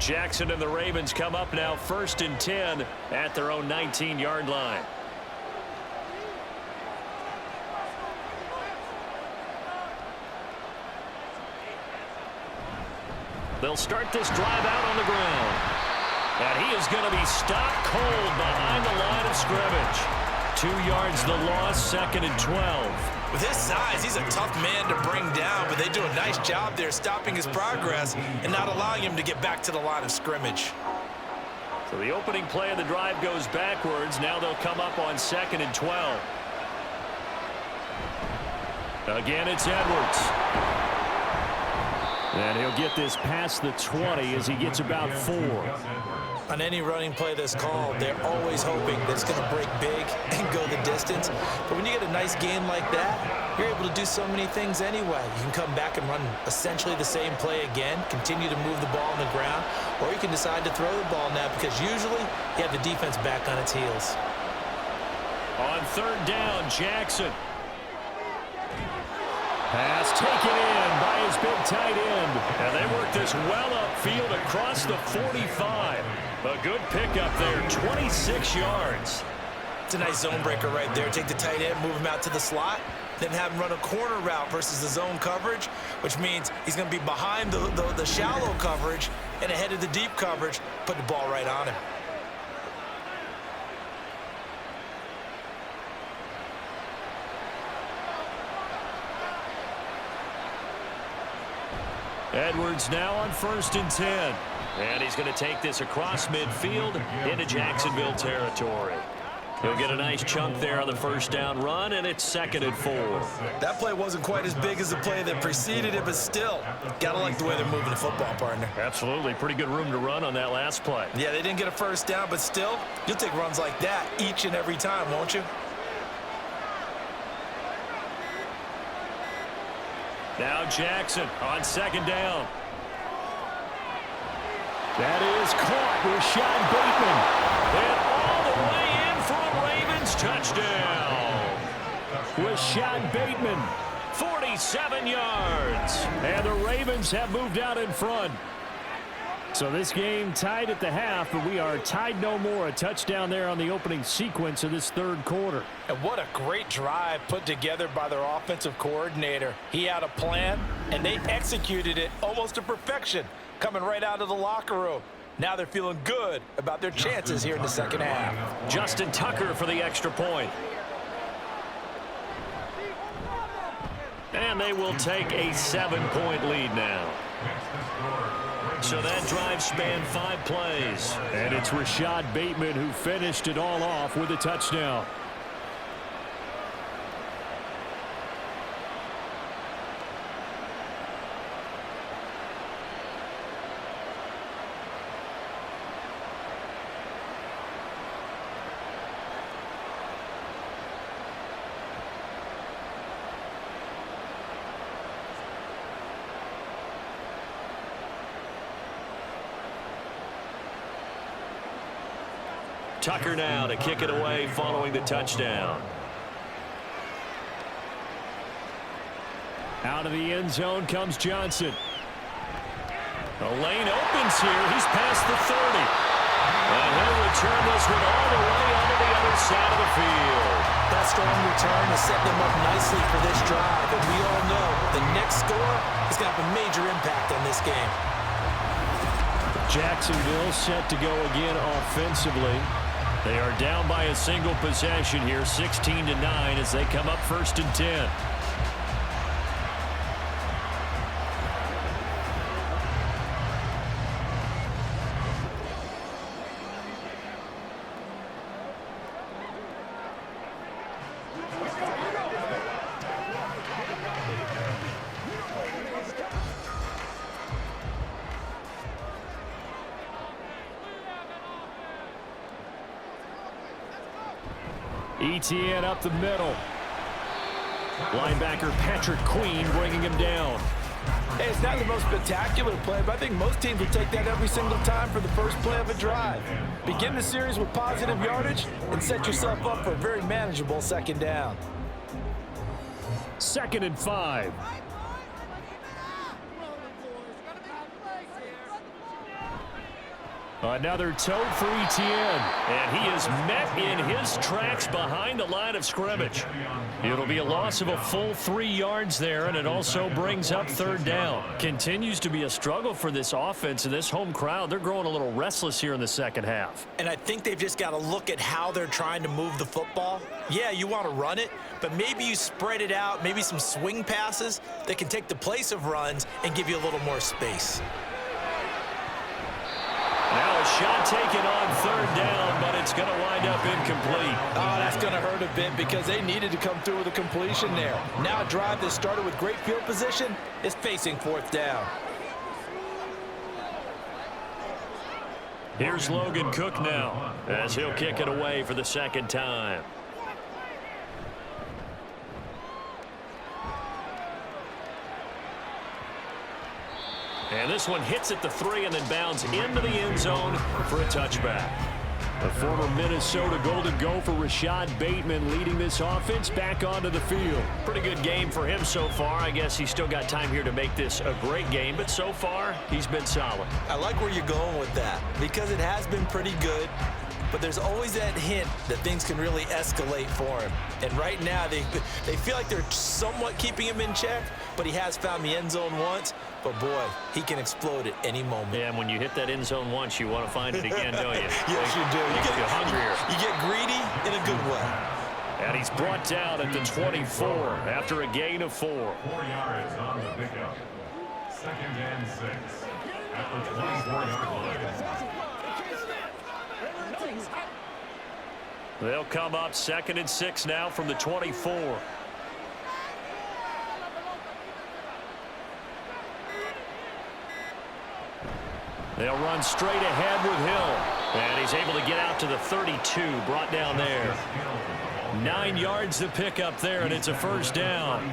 Jackson and the Ravens come up now 1st and 10 at their own 19-yard line. They'll start this drive out on the ground. And he is going to be stopped cold behind the line of scrimmage. 2 yards the loss, 2nd and 12. With his size, he's a tough man to bring down, but they do a nice job there stopping his progress and not allowing him to get back to the line of scrimmage. So the opening play of the drive goes backwards. Now they'll come up on 2nd and 12. Again, it's Edwards. And he'll get this past the 20 as he gets about 4. On any running play that's called, they're always hoping that it's going to break big and go the distance. But when you get a nice game like that, you're able to do so many things anyway. You can come back and run essentially the same play again, continue to move the ball on the ground, or you can decide to throw the ball now because usually you have the defense back on its heels. On 3rd down, Jackson. Pass taken in by his big tight end. And they work this well upfield across the 45. A good pickup there, 26 yards. It's a nice zone breaker right there. Take the tight end, move him out to the slot, then have him run a corner route versus the zone coverage, which means he's going to be behind the shallow coverage and ahead of the deep coverage. Put the ball right on him. Edwards now on 1st and 10. And he's going to take this across midfield into Jacksonville territory. He'll get a nice chunk there on the 1st down run, and it's 2nd and 4. That play wasn't quite as big as the play that preceded it, but still, gotta like the way they're moving the football, partner. Absolutely. Pretty good room to run on that last play. Yeah, they didn't get a 1st down, but still, you'll take runs like that each and every time, won't you? Now Jackson on 2nd down. That is caught with Sean Bateman. And all the way in for a Ravens touchdown. With Sean Bateman. 47 yards. And the Ravens have moved out in front. So this game tied at the half, but we are tied no more. A touchdown there on the opening sequence of this 3rd quarter. And what a great drive put together by their offensive coordinator. He had a plan, and they executed it almost to perfection, coming right out of the locker room. Now they're feeling good about their chances here in the 2nd half. Justin Tucker for the extra point. And they will take a 7-point lead now. So that drive spanned 5 plays. And it's Rashad Bateman who finished it all off with a touchdown. Tucker now to kick it away following the touchdown. Out of the end zone comes Johnson. The lane opens here. He's past the 30. And he'll return this one all the way onto the other side of the field. That strong return has set them up nicely for this drive. And we all know the next score is going to have a major impact on this game. Jacksonville set to go again offensively. They are down by a single possession here, 16-9 as they come up 1st and 10. ETN up the middle. Linebacker Patrick Queen bringing him down. Hey, it's not the most spectacular play, but I think most teams will take that every single time for the first play of a drive. Begin the series with positive yardage and set yourself up for a very manageable 2nd down. 2nd and 5. Another tote for Etienne, and he is met in his tracks behind the line of scrimmage. It'll be a loss of a full 3 yards there, and it also brings up third down. Continues to be a struggle for this offense and this home crowd. They're growing a little restless here in the second half. And I think they've just got to look at how they're trying to move the football. Yeah, you want to run it, but maybe you spread it out, maybe some swing passes that can take the place of runs and give you a little more space. Now a shot taken on third down, but it's going to wind up incomplete. Oh, that's going to hurt a bit because they needed to come through with a completion there. Now a drive that started with great field position is facing fourth down. Here's Logan Cook now as he'll kick it away for the second time. And this one hits at the 3 and then bounds into the end zone for a touchback. The former Minnesota Golden Gopher Rashad Bateman leading this offense back onto the field. Pretty good game for him so far. I guess he's still got time here to make this a great game, but so far he's been solid. I like where you're going with that because it has been pretty good, but there's always that hint that things can really escalate for him. And right now they feel like they're somewhat keeping him in check, but he has found the end zone once. But, boy, he can explode at any moment. Yeah, and when you hit that end zone once, you want to find it again, don't you? Yes, you do. You get hungrier. You get greedy in a good way. And he's brought down at the 24 after a gain of 4. 4 yards on the pickup. 2nd and 6 at the 24-yard line. They'll come up 2nd and 6 now from the 24. They'll run straight ahead with Hill. And he's able to get out to the 32, brought down there. 9 yards to pick up there, and it's a first down.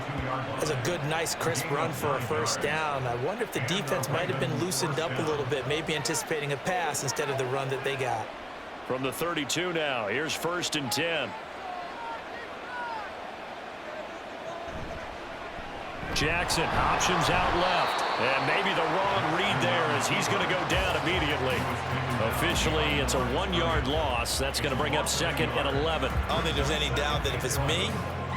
That's a good, nice, crisp run for a first down. I wonder if the defense might have been loosened up a little bit, maybe anticipating a pass instead of the run that they got. From the 32 now, here's 1st and 10. Jackson options out left. And maybe the wrong read there as he's going to go down immediately. Officially, it's a 1-yard loss. That's going to bring up 2nd and 11. I don't think there's any doubt that if it's me,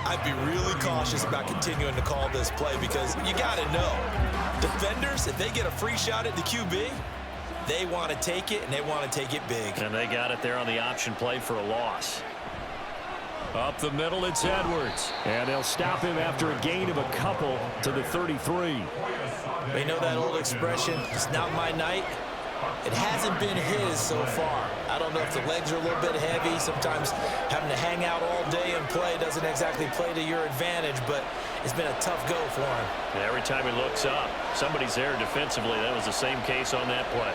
I'd be really cautious about continuing to call this play because you got to know, defenders, if they get a free shot at the QB, they want to take it, and they want to take it big. And they got it there on the option play for a loss. Up the middle, it's Edwards. And they'll stop him after a gain of a couple to the 33. They know that old expression, it's not my night. It hasn't been his so far. I don't know if the legs are a little bit heavy. Sometimes having to hang out all day and play doesn't exactly play to your advantage, but it's been a tough go for him. And every time he looks up, somebody's there defensively. That was the same case on that play.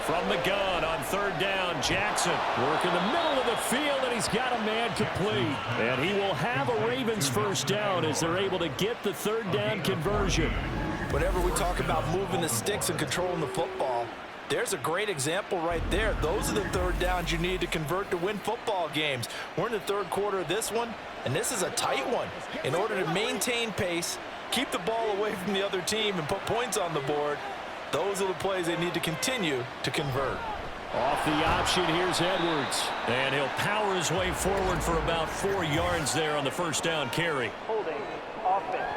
From the gun on 3rd down, Jackson working the middle of the field, and he's got a man complete. And he will have a Ravens first down as they're able to get the 3rd down conversion. Whenever we talk about moving the sticks and controlling the football, there's a great example right there. Those are the 3rd downs you need to convert to win football games. We're in the 3rd quarter of this one, and this is a tight one. In order to maintain pace, keep the ball away from the other team, and put points on the board, those are the plays they need to continue to convert. Off the option, here's Edwards. And he'll power his way forward for about 4 yards there on the first down carry. Holding offense.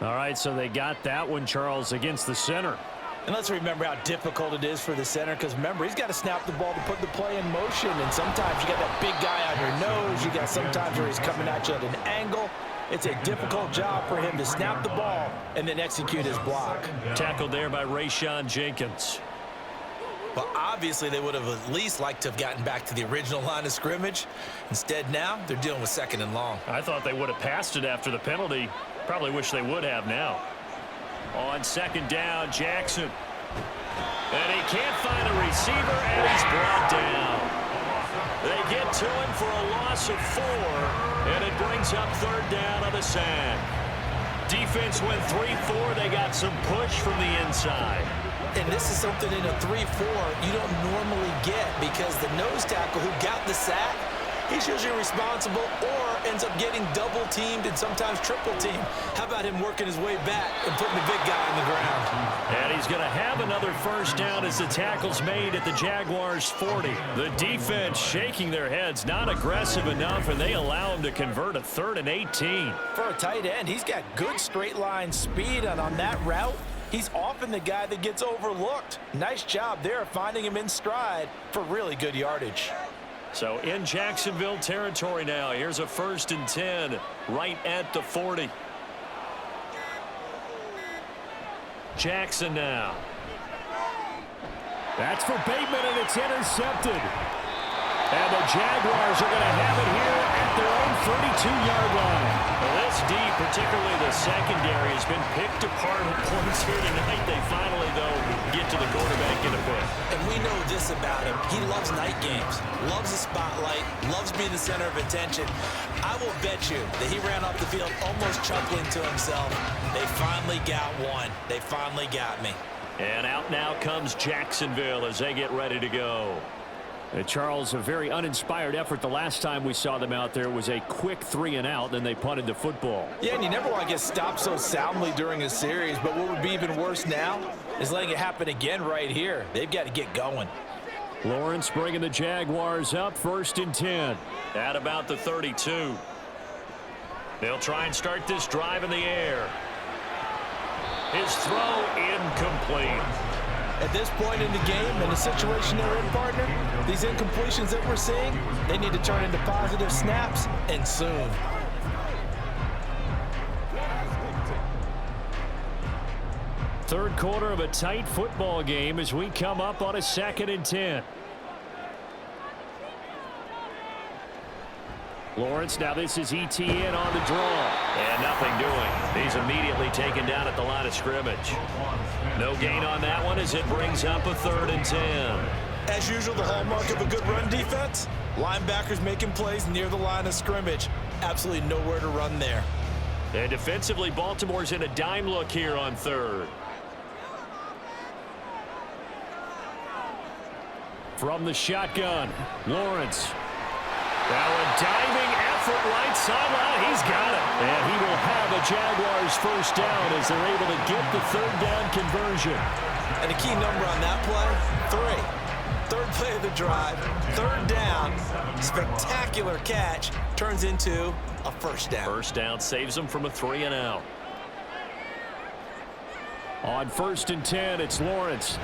All right, so they got that one, Charles, against the center. And let's remember how difficult it is for the center, because remember, he's got to snap the ball to put the play in motion, and sometimes you got that big guy on your nose. You got sometimes where he's coming at you at an angle. It's a difficult job for him to snap the ball and then execute his block. Tackled there by Rayshon Jenkins. Well, obviously they would have at least liked to have gotten back to the original line of scrimmage. Instead now, they're dealing with 2nd and long. I thought they would have passed it after the penalty. Probably wish they would have now. On 2nd down, Jackson. And he can't find a receiver, and he's brought down. They get to him for a loss of 4, and it brings up 3rd down on the sack. Defense went 3-4. They got some push from the inside. And this is something in a 3-4 you don't normally get because the nose tackle who got the sack, he's usually responsible or ends up getting double-teamed and sometimes triple-teamed. How about him working his way back and putting the big guy on the ground? And he's going to have another first down as the tackle's made at the Jaguars' 40. The defense shaking their heads, not aggressive enough, and they allow him to convert a 3rd and 18. For a tight end, he's got good straight-line speed, and on that route, he's often the guy that gets overlooked. Nice job there finding him in stride for really good yardage. So in Jacksonville territory now. Here's a 1st and 10 right at the 40. Jackson now. That's for Bateman, and it's intercepted. And the Jaguars are going to have it here at their own 32-yard line. Well, this D, particularly the secondary, has been picked apart at points here tonight. They finally, though, get to the quarterback in a pick. And we know this about him. He loves night games, loves the spotlight, loves being the center of attention. I will bet you that he ran off the field almost chuckling to himself. They finally got one. They finally got me. And out now comes Jacksonville as they get ready to go. Charles, a very uninspired effort. The last time we saw them out there was a quick 3-and-out, then they punted the football. Yeah, and you never want to get stopped so soundly during a series, but what would be even worse now is letting it happen again right here. They've got to get going. Lawrence bringing the Jaguars up, 1st and 10. At about the 32. They'll try and start this drive in the air. His throw incomplete. At this point in the game, in the situation they're in, partner, these incompletions that we're seeing, they need to turn into positive snaps, and soon. Third quarter of a tight football game as we come up on a 2nd and 10. Lawrence, now this is ETN on the draw. And nothing doing. He's immediately taken down at the line of scrimmage. No gain on that one as it brings up a 3rd and 10. As usual, the hallmark of a good run defense, linebackers making plays near the line of scrimmage. Absolutely nowhere to run there. And defensively, Baltimore's in a dime look here on 3rd. From the shotgun, Lawrence. Now a diving effort right sideline. He's got it. And he will have a Jaguars first down as they're able to get the 3rd down conversion. And a key number on that play, 3. 3rd play of the drive, 3rd down, spectacular catch, turns into a first down. First down saves them from a 3-and-out. On 1st and 10, it's Lawrence.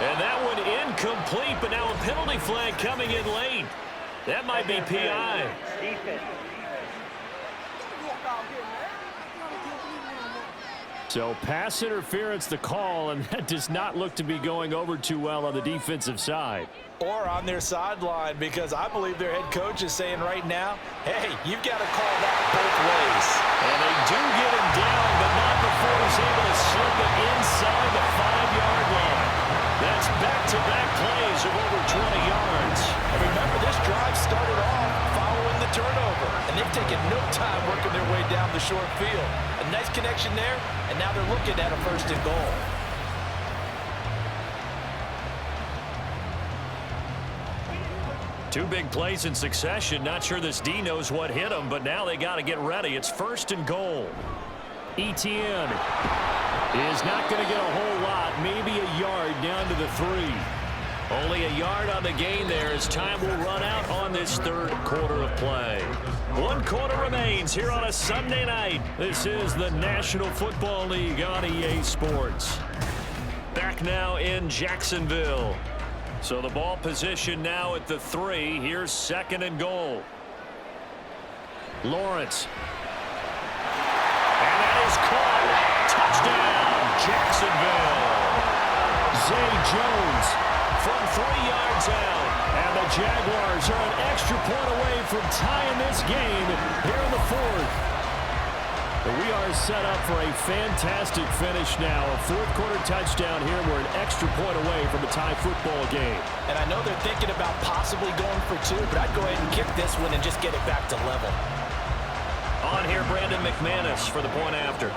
And that one incomplete, but now a penalty flag coming in late. That might be PI. So pass interference the call, and that does not look to be going over too well on the defensive side. Or on their sideline, because I believe their head coach is saying right now, hey, you've got to call that both ways. And they do get him down, but not before he's able to slip it inside the 5-yard line. That's back-to-back plays of over 20 yards. And remember, this drive started off following the turnover, and they've taken no time working their way down the short field. A nice connection there, and now they're looking at a 1st and goal. Two big plays in succession. Not sure this D knows what hit him, but now they got to get ready. It's 1st and goal. ETN is not going to get a whole lot, maybe a yard down to the 3. Only a yard on the gain there as time will run out on this 3rd quarter of play. 1 quarter remains here on a Sunday night. This is the National Football League on EA Sports. Back now in Jacksonville. So the ball position now at the 3. Here's 2nd and goal. Lawrence. And that is caught. Touchdown, Jacksonville. Zay Jones from 3 yards out. And the Jaguars are an extra point away from tying this game here in the 4th. But we are set up for a fantastic finish now. A 4th quarter touchdown here. We're an extra point away from a tie football game. And I know they're thinking about possibly going for 2, but I'd go ahead and kick this one and just get it back to level. On here, Brandon McManus for the point after.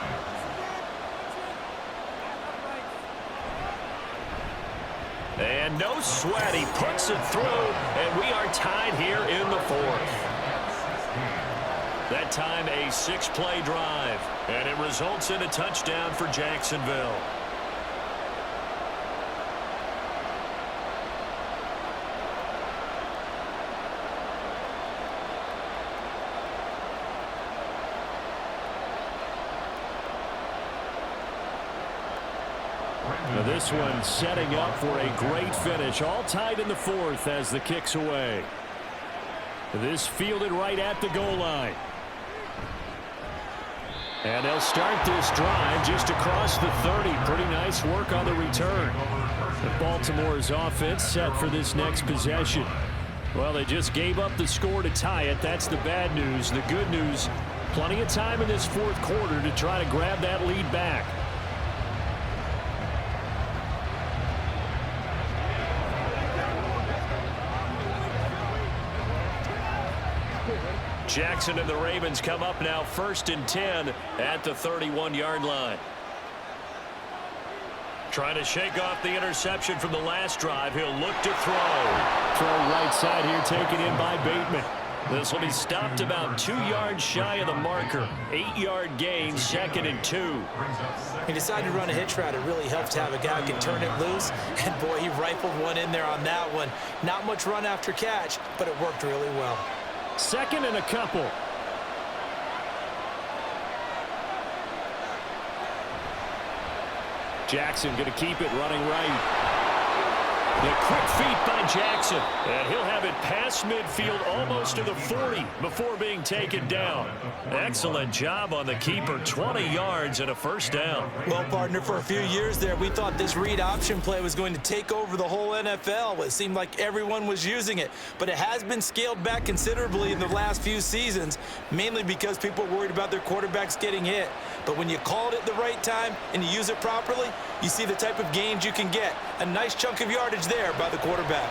And no sweat. He puts it through, and we are tied here in the 4th. That time a 6-play drive. And it results in a touchdown for Jacksonville. Now this one setting up for a great finish. All tied in the fourth as the kick's away. This fielded right at the goal line. And they'll start this drive just across the 30. Pretty nice work on the return. Baltimore's offense set for this next possession. Well, they just gave up the score to tie it. That's the bad news. The good news, plenty of time in this fourth quarter to try to grab that lead back. Jackson and the Ravens come up now 1st and 10 at the 31-yard line. Trying to shake off the interception from the last drive. He'll look to throw. Throw right side here taken in by Bateman. This will be stopped about 2 yards shy of the marker. 8-yard gain, 2nd and 2. He decided to run a hitch route. It really helps to have a guy who can turn it loose. And, boy, he rifled one in there on that one. Not much run after catch, but it worked really well. 2nd and a couple. Jackson going to keep it running right. The quick feet by Jackson. And he'll have it past midfield almost to the 40 before being taken down. Excellent job on the keeper. 20 yards and a first down. Well, partner, for a few years there, we thought this read option play was going to take over the whole NFL. It seemed like everyone was using it. But it has been scaled back considerably in the last few seasons, mainly because people are worried about their quarterbacks getting hit. But when you call it at the right time and you use it properly, you see the type of gains you can get. A nice chunk of yardage there by the quarterback.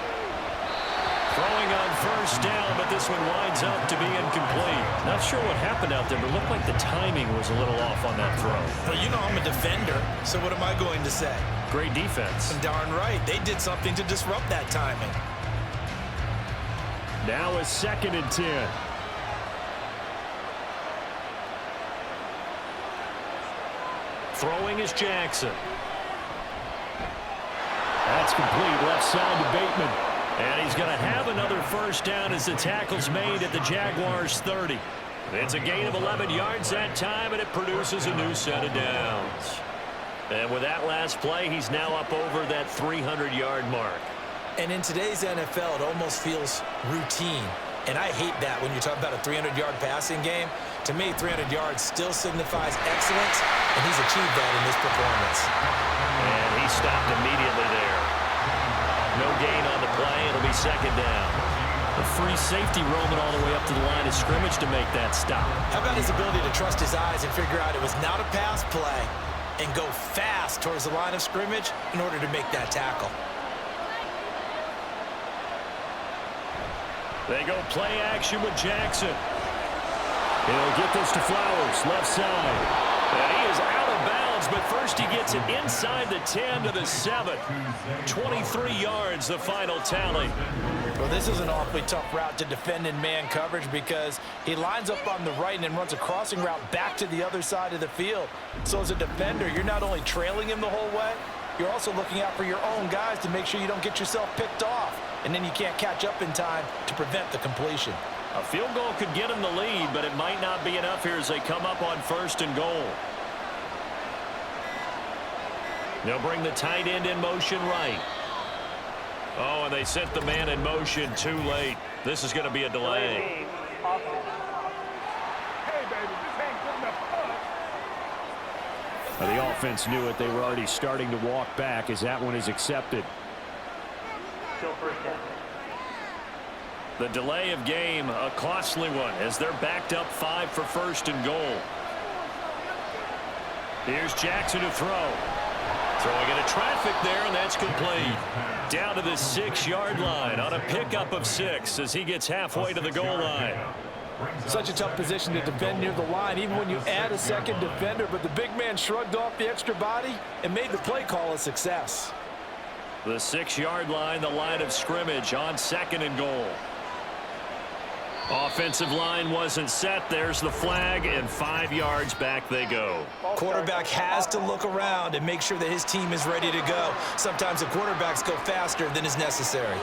Throwing on first down, but this one winds up to be incomplete. Not sure what happened out there, but it looked like the timing was a little off on that throw. Well, you know I'm a defender, so what am I going to say? Great defense. Darn right. They did something to disrupt that timing. Now a 2nd and 10. Throwing is Jackson. That's complete. Left side to Bateman. And he's going to have another first down as the tackle's made at the Jaguars' 30. It's a gain of 11 yards that time, and it produces a new set of downs. And with that last play, he's now up over that 300-yard mark. And in today's NFL, it almost feels routine. And I hate that when you talk about a 300-yard passing game. To me, 300 yards still signifies excellence, and he's achieved that in this performance. And he stopped immediately there. No gain on the play. It'll be 2nd down. A free safety roaming all the way up to the line of scrimmage to make that stop. How about his ability to trust his eyes and figure out it was not a pass play and go fast towards the line of scrimmage in order to make that tackle? They go play action with Jackson. He'll get this to Flowers, left side. And he is out of bounds, but first he gets it inside the 10 to the 7. 23 yards, the final tally. Well, this is an awfully tough route to defend in man coverage because he lines up on the right and then runs a crossing route back to the other side of the field. So as a defender, you're not only trailing him the whole way, you're also looking out for your own guys to make sure you don't get yourself picked off. And then you can't catch up in time to prevent the completion. A field goal could get him the lead, but it might not be enough here as they come up on 1st and goal. They'll bring the tight end in motion right. Oh, and they sent the man in motion too late. This is going to be a delay. The offense knew it. They were already starting to walk back as that one is accepted. Still first down. The delay of game, a costly one, as they're backed up 5 for 1st and goal. Here's Jackson to throw. Throwing into traffic there, and that's complete. Down to the 6-yard line on a pickup of 6 as he gets halfway to the goal line. Such a tough position to defend near the line, even when you add a second defender, but the big man shrugged off the extra body and made the play call a success. The 6-yard line, the line of scrimmage on 2nd and goal. Offensive line wasn't set. There's the flag, and 5 yards back they go. Quarterback has to look around and make sure that his team is ready to go. Sometimes the quarterbacks go faster than is necessary.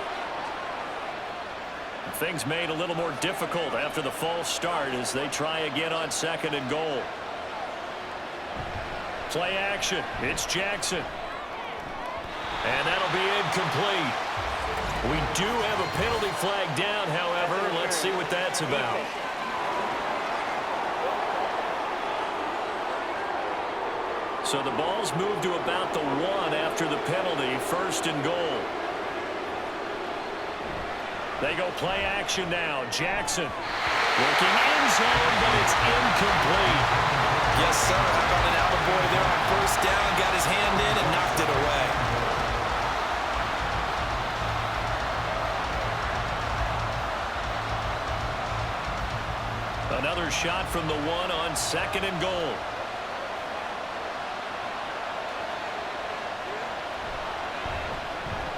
Things made a little more difficult after the false start as they try again on 2nd and goal. Play action. It's Jackson. And that'll be incomplete. We do have a penalty flag down, however. Let's see what that's about. So the ball's moved to about the 1 after the penalty. 1st and goal. They go play action now. Jackson working end zone, but it's incomplete. Yes, sir. How about an attaboy there on 1st down? Got his hand in and knocked it away. Another shot from the 1 on 2nd and goal.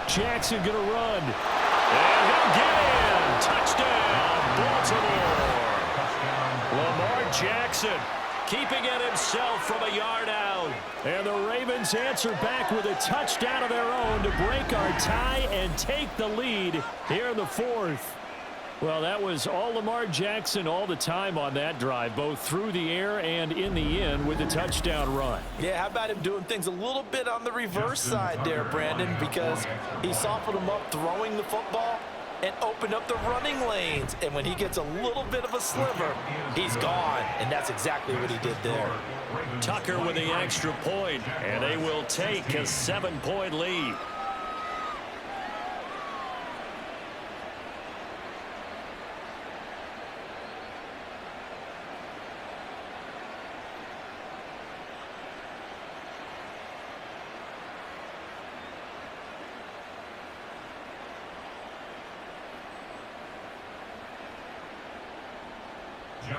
Jackson going to run. And he'll get in. Touchdown, Baltimore. Lamar Jackson keeping it himself from a yard out. And the Ravens answer back with a touchdown of their own to break our tie and take the lead here in the 4th. Well, that was all Lamar Jackson all the time on that drive, both through the air and in the end with the touchdown run. Yeah, how about him doing things a little bit on the reverse side there, Brandon, because he softened him up throwing the football and opened up the running lanes. And when he gets a little bit of a sliver, he's gone. And that's exactly what he did there. Tucker with the extra point, and they will take a 7-point lead.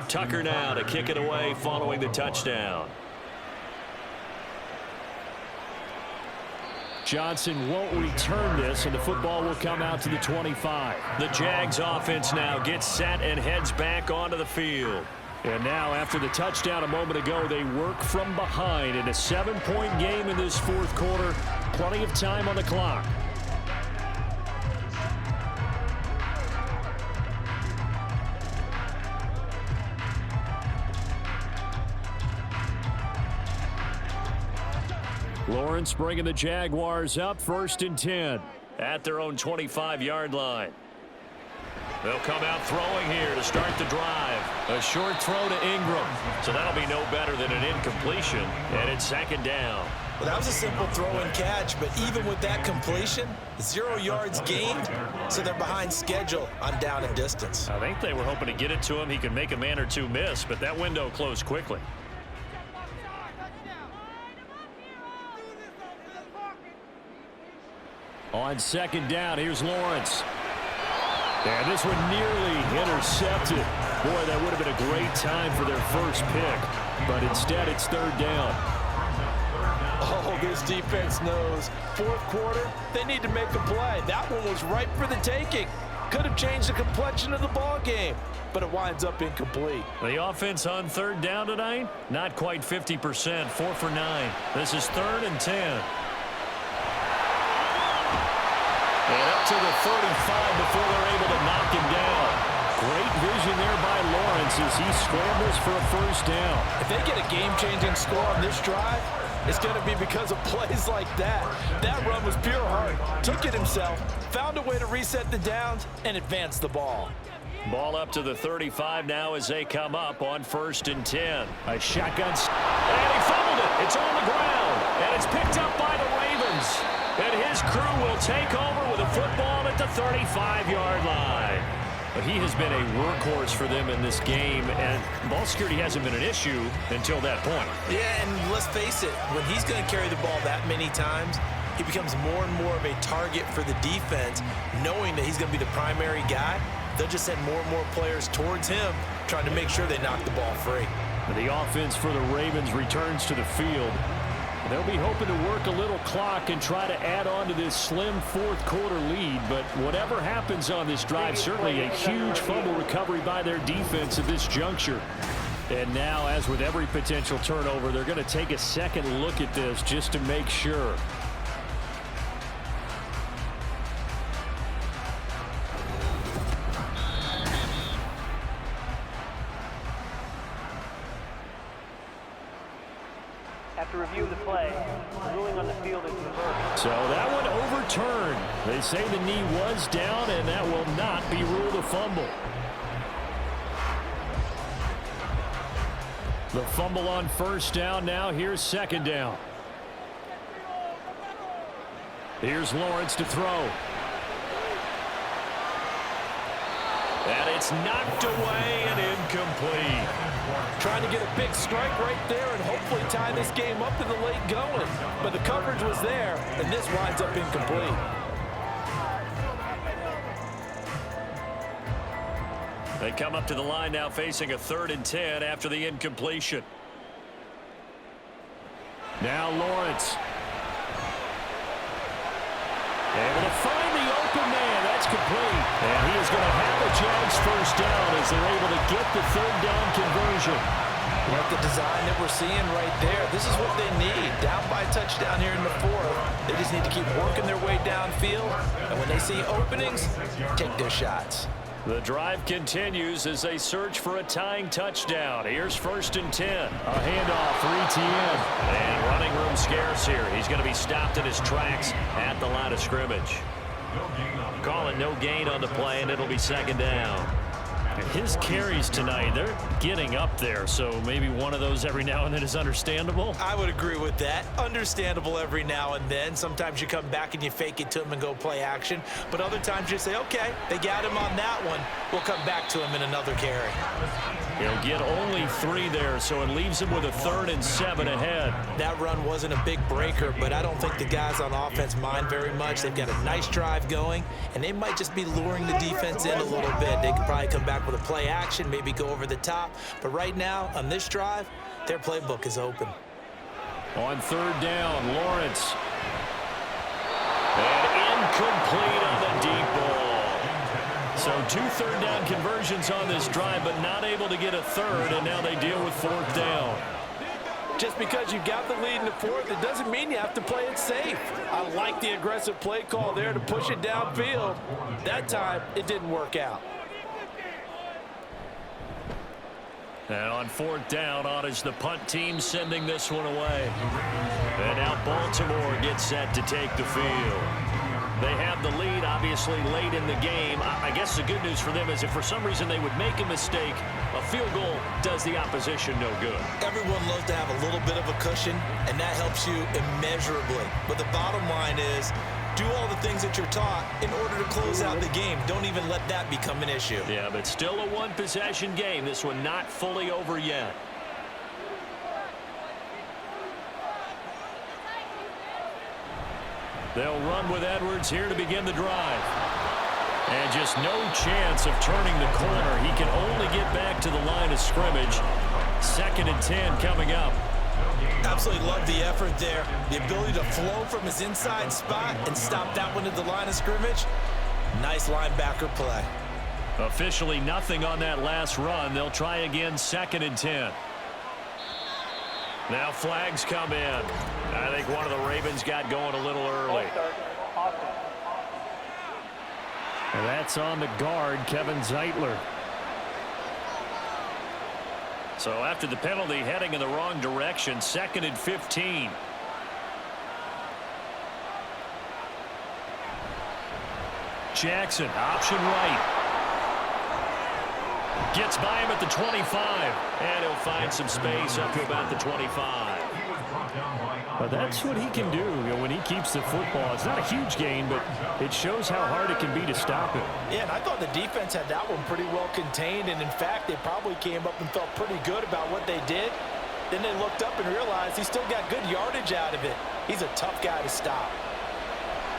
Tucker now to kick it away following the touchdown. Johnson won't return this, and the football will come out to the 25. The Jags offense now gets set and heads back onto the field. And now, after the touchdown a moment ago, they work from behind in a 7-point game in this 4th quarter. Plenty of time on the clock. Lawrence bringing the Jaguars up 1st and 10. At their own 25-yard line. They'll come out throwing here to start the drive. A short throw to Ingram. So that'll be no better than an incompletion. And it's 2nd down. Well, that was a simple throw and catch, but even with that completion, 0 yards gained, so they're behind schedule on down and distance. I think they were hoping to get it to him. He could make a man or two miss, but that window closed quickly. On 2nd down, here's Lawrence. And this one nearly intercepted. Boy, that would have been a great time for their first pick. But instead, it's 3rd down. Oh, this defense knows. 4th quarter, they need to make a play. That one was ripe for the taking. Could have changed the complexion of the ball game, but it winds up incomplete. The offense on 3rd down tonight, not quite 50%, 4 for 9. This is 3rd and 10. And up to the 35 before they're able to knock him down. Great vision there by Lawrence as he scrambles for a 1st down. If they get a game-changing score on this drive, it's going to be because of plays like that. That run was pure heart. Took it himself, found a way to reset the downs, and advance the ball. Ball up to the 35 now as they come up on 1st and 10. A shotgun. And he fumbled it. It's on the ground. And it's picked up by the Ravens. And his crew will take over with a football at the 35-yard line. But he has been a workhorse for them in this game, and ball security hasn't been an issue until that point. Yeah, and let's face it, when he's going to carry the ball that many times, he becomes more and more of a target for the defense, knowing that he's going to be the primary guy. They'll just send more and more players towards him, trying to make sure they knock the ball free. The offense for the Ravens returns to the field. They'll be hoping to work a little clock and try to add on to this slim fourth quarter lead. But whatever happens on this drive, certainly a huge fumble recovery by their defense at this juncture. And now, as with every potential turnover, they're going to take a second look at this just to make sure. After review of the play, ruling on the field is reversed. So that one overturned. They say the knee was down, and that will not be ruled a fumble. The fumble on first down now. Here's second down. Here's Lawrence to throw. And it's knocked away and incomplete. Trying to get a big strike right there and hopefully tie this game up in the late going. But the coverage was there, and this winds up incomplete. They come up to the line now facing a 3rd and 10 after the incompletion. Now Lawrence. Able to find the open man. That's complete. And he is going to have a Jags first down as they're able to get the 3rd down conversion. Like the design that we're seeing right there. This is what they need. Down by a touchdown here in the 4th. They just need to keep working their way downfield. And when they see openings, take their shots. The drive continues as they search for a tying touchdown. Here's 1st and 10. A handoff for ETN. And running room scarce here. He's going to be stopped in his tracks at the line of scrimmage. Call it no gain on the play, and it'll be 2nd down. His carries tonight, they're getting up there, so maybe one of those every now and then is understandable. I would agree with that. Understandable every now and then. Sometimes you come back and you fake it to him and go play action. But other times you say, okay, they got him on that one. We'll come back to him in another carry. He'll get only 3 there, so it leaves him with a 3rd and 7 ahead. That run wasn't a big breaker, but I don't think the guys on offense mind very much. They've got a nice drive going, and they might just be luring the defense in a little bit. They could probably come back with a play action, maybe go over the top. But right now, on this drive, their playbook is open. On 3rd down, Lawrence. And incomplete on the deep ball. So 2 3rd down conversions on this drive, but not able to get a 3rd, and now they deal with 4th down. Just because you got the lead in the 4th, it doesn't mean you have to play it safe. I like the aggressive play call there to push it downfield. That time, it didn't work out. And on 4th down, on is the punt team sending this one away. And now Baltimore gets set to take the field. They have the lead, obviously, late in the game. I guess the good news for them is if for some reason they would make a mistake, a field goal does the opposition no good. Everyone loves to have a little bit of a cushion, and that helps you immeasurably. But the bottom line is, do all the things that you're taught in order to close out the game. Don't even let that become an issue. Yeah, but still a one-possession game. This one not fully over yet. They'll run with Edwards here to begin the drive. And just no chance of turning the corner. He can only get back to the line of scrimmage. 2nd and 10 coming up. Absolutely love the effort there. The ability to flow from his inside spot and stop that one at the line of scrimmage. Nice linebacker play. Officially nothing on that last run. They'll try again 2nd and 10. Now flags come in. I think one of the Ravens got going a little early. And that's on the guard, Kevin Zeitler. So after the penalty, heading in the wrong direction, 2nd and 15. Jackson, option right. Gets by him at the 25. And he'll find some space up to about the 25. But that's what he can do, when he keeps the football. It's not a huge gain, but it shows how hard it can be to stop it. Yeah, and I thought the defense had that one pretty well contained, and in fact, they probably came up and felt pretty good about what they did. Then they looked up and realized he still got good yardage out of it. He's a tough guy to stop.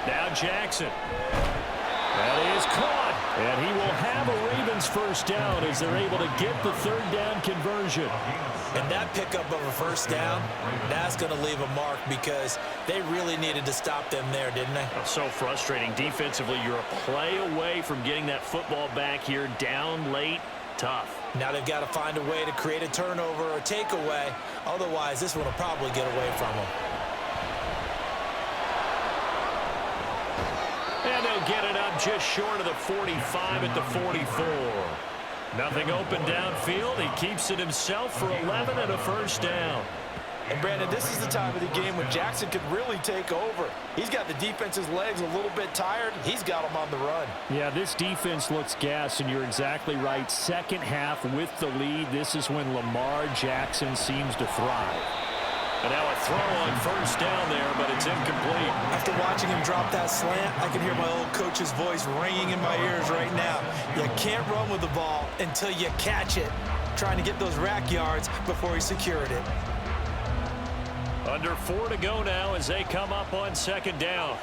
Now Jackson. That is caught. And he will have a Ravens first down as they're able to get the 3rd down conversion. And that pickup of a first down, that's going to leave a mark because they really needed to stop them there, didn't they? So frustrating. Defensively, you're a play away from getting that football back here, down late, tough. Now they've got to find a way to create a turnover or takeaway. Otherwise, this one will probably get away from them. And they'll get it up just short of the 45 at the 44. Nothing open downfield. He keeps it himself for 11 and a first down. And, Brandon, this is the time of the game when Jackson could really take over. He's got the defense's legs a little bit tired. He's got them on the run. Yeah, this defense looks gassed, and you're exactly right. Second half with the lead, this is when Lamar Jackson seems to thrive. And now a throw on first down there, but it's incomplete. After watching him drop that slant, I can hear my old coach's voice ringing in my ears right now. You can't run with the ball until you catch it, trying to get those rack yards before he secured it. Under 4 to go now as they come up on second down.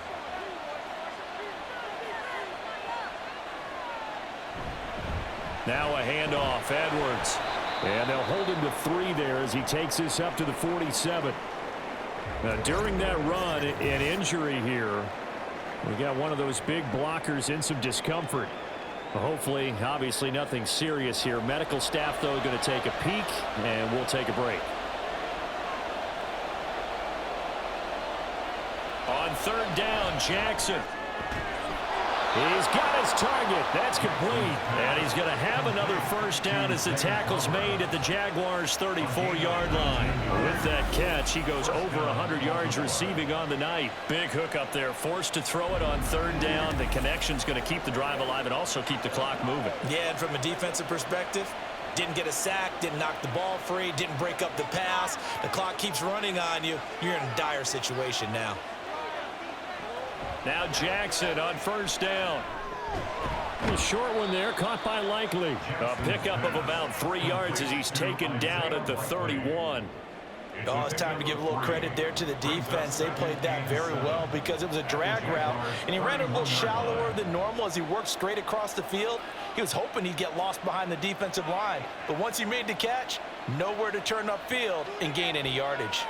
Now a handoff, Edwards. And they'll hold him to 3 there as he takes this up to the 47. Now, during that run, an injury here. We got one of those big blockers in some discomfort. Hopefully, obviously, nothing serious here. Medical staff, though, going to take a peek, and we'll take a break. On third down, Jackson. He's got his target. That's complete. And he's going to have another first down as the tackle's made at the Jaguars' 34-yard line. With that catch, he goes over 100 yards receiving on the night. Big hook up there. Forced to throw it on third down. The connection's going to keep the drive alive and also keep the clock moving. Yeah, and from a defensive perspective, didn't get a sack, didn't knock the ball free, didn't break up the pass. The clock keeps running on you. You're in a dire situation now. Now Jackson on first down. A short one there, caught by Likely. A pickup of about 3 yards as he's taken down at the 31. Oh, it's time to give a little credit there to the defense. They played that very well because it was a drag route, and he ran it a little shallower than normal as he worked straight across the field. He was hoping he'd get lost behind the defensive line, but once he made the catch, nowhere to turn upfield and gain any yardage.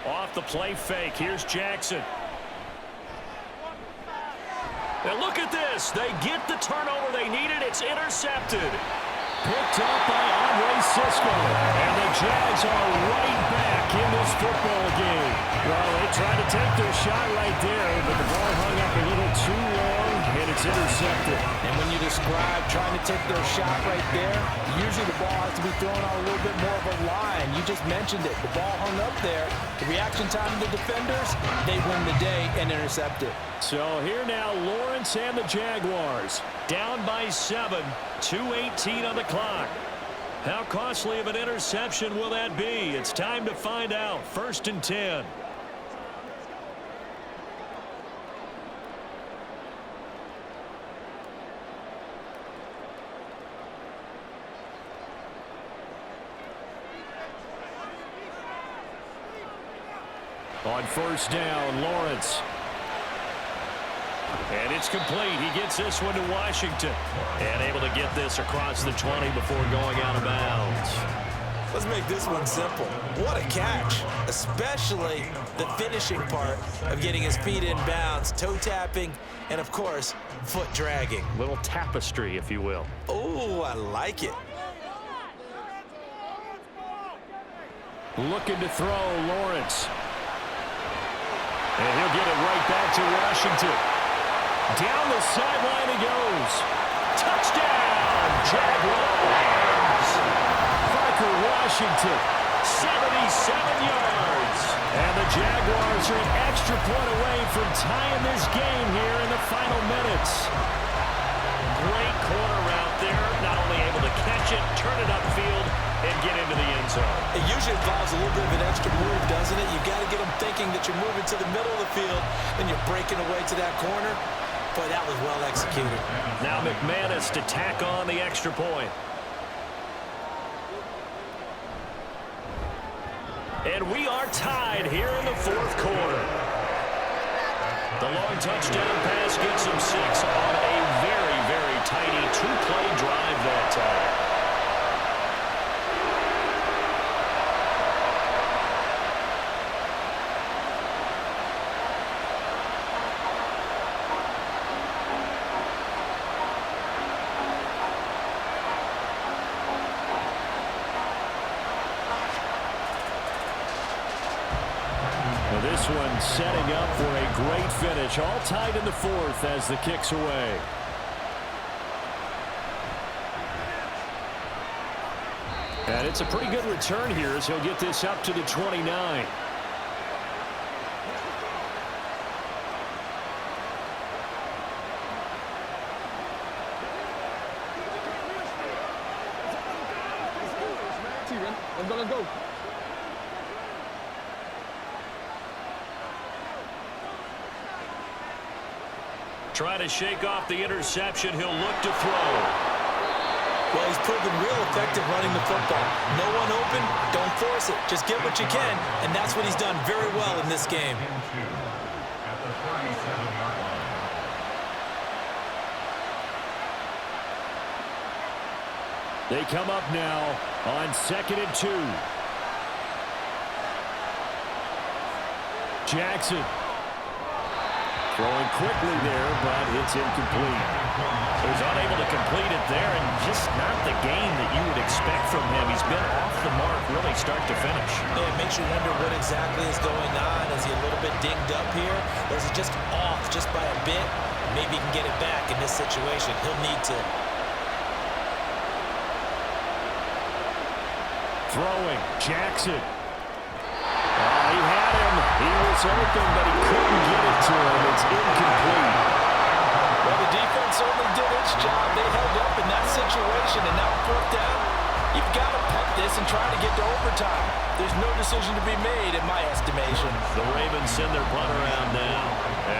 Off the play fake. Here's Jackson. And look at this. They get the turnover they needed. It's intercepted. Picked up by Andre Cisco. And the Jags are right back in this football game. Well, they tried to take their shot right there, but the ball hung up a little too long, and it's intercepted. And when you describe trying to take their shot right there, usually the ball has to be thrown on a little bit more of a line. You just mentioned it. The ball hung up there. The reaction time of the defenders, they win the day and intercept it. So here now, Lawrence and the Jaguars. Down by 7, 2:18 on the clock. How costly of an interception will that be? It's time to find out. 1st and 10. On first down, Lawrence. And it's complete. He gets this one to Washington. And able to get this across the 20 before going out of bounds. Let's make this one simple. What a catch, especially the finishing part of getting his feet in bounds, toe tapping, and of course, foot dragging. Little tapestry, if you will. Oh, I like it. Looking to throw, Lawrence. And he'll get it right back to Washington. Down the sideline he goes. Touchdown, Jaguars. Parker Washington, 77 yards. And the Jaguars are an extra point away from tying this game here in the final minutes. Great corner route there. Not only able to catch it, turn it upfield, and get into the end zone. It usually involves a little bit of an extra move, doesn't it? You've got to get them thinking that you're moving to the middle of the field, and you're breaking away to that corner. Boy, that was well executed. Now McManus to tack on the extra point. And we are tied here in the 4th quarter. The long touchdown pass gets him 6 on a very, very tight two-play drive that time. This one setting up for a great finish. All tied in the fourth as the kick's away. And it's a pretty good return here as he'll get this up to the 29. I'm gonna go. Try to shake off the interception. He'll look to throw. Well, he's proven real effective running the football. No one open, don't force it. Just get what you can, and that's what he's done very well in this game. At the 37-yard line. They come up now on 2nd and 2. Jackson. Throwing quickly there, but it's incomplete. He was unable to complete it there, and just not the game that you would expect from him. He's been off the mark really start to finish. Yeah, it makes you wonder what exactly is going on. Is he a little bit dinged up here, or is he just off just by a bit? Maybe he can get it back in this situation. He'll need to. Throwing, Jackson. He had him. He was open, but he couldn't get it to him. It's incomplete. Well, the defense certainly did its job. They held up in that situation, and now 4th down, you've got to punt this and try to get to overtime. There's no decision to be made, in my estimation. The Ravens send their punt around now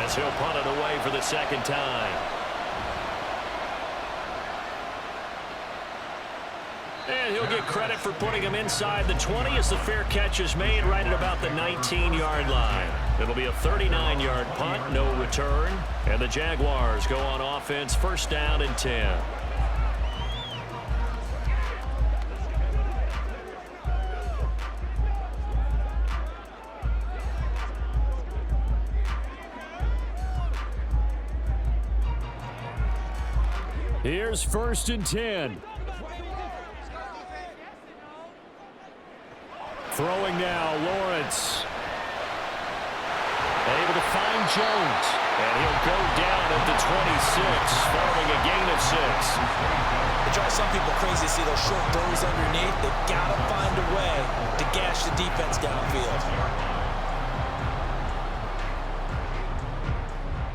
as he'll punt it away for the second time. And he'll get credit for putting him inside the 20 as the fair catch is made right at about the 19-yard line. It'll be a 39-yard punt, no return. And the Jaguars go on offense, 1st down and 10. Here's 1st and 10. Throwing now, Lawrence. Able to find Jones. And he'll go down at the 26, following a gain of 6. It drives some people crazy to see those short throws underneath. They've got to find a way to gash the defense downfield.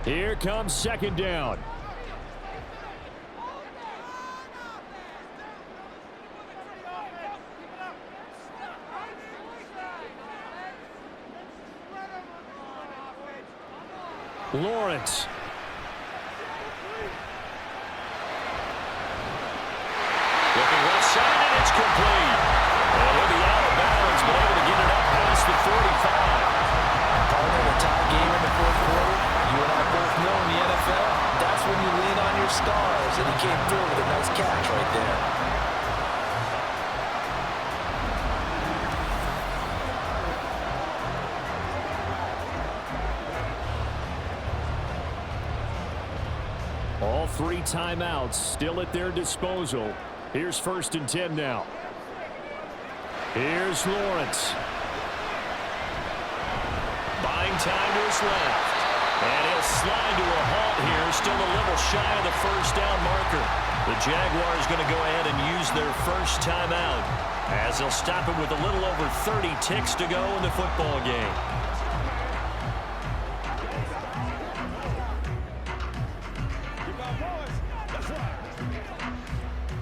Here comes 2nd down. Lawrence. Looking left side, and it's complete. And he'll be out of bounds, but able to get it up past the 45. Partner, a tie game in the 4th quarter. You and I both know in the NFL, that's when you lean on your stars, and he came through with a nice catch right there. All 3 timeouts still at their disposal. Here's 1st and 10 now. Here's Lawrence. Buying time to his left. And he'll slide to a halt here, still a little shy of the 1st down marker. The Jaguars going to go ahead and use their 1st timeout as they'll stop it with a little over 30 ticks to go in the football game.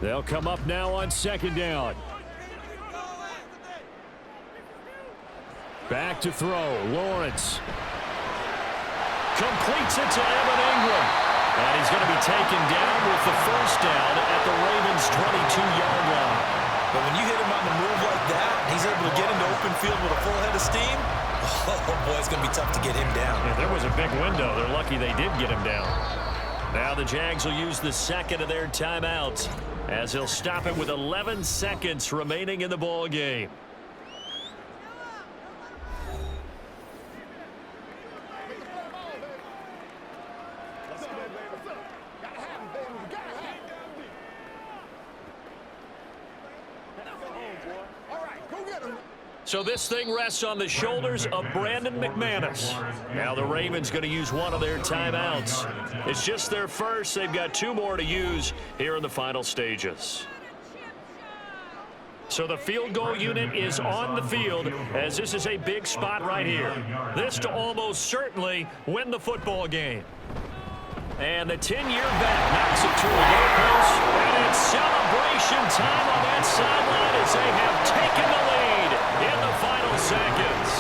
They'll come up now on 2nd down. Back to throw. Lawrence. Completes it to Evan Ingram. And he's going to be taken down with the 1st down at the Ravens' 22-yard line. But when you hit him on the move like that, he's able to get into open field with a full head of steam. Oh, boy, it's going to be tough to get him down. Yeah, there was a big window. They're lucky they did get him down. Now the Jags will use the second of their timeouts as they'll stop it with 11 seconds remaining in the ball game. So this thing rests on the shoulders of Brandon McManus. Now the Ravens going to use one of their timeouts. It's just their first. They've got 2 more to use here in the final stages. So the field goal unit is on the field as this is a big spot right here. This to almost certainly win the football game. And the 10-year vet knocks it to a low post. And it's celebration time on that sideline as they have taken the lead in the final seconds.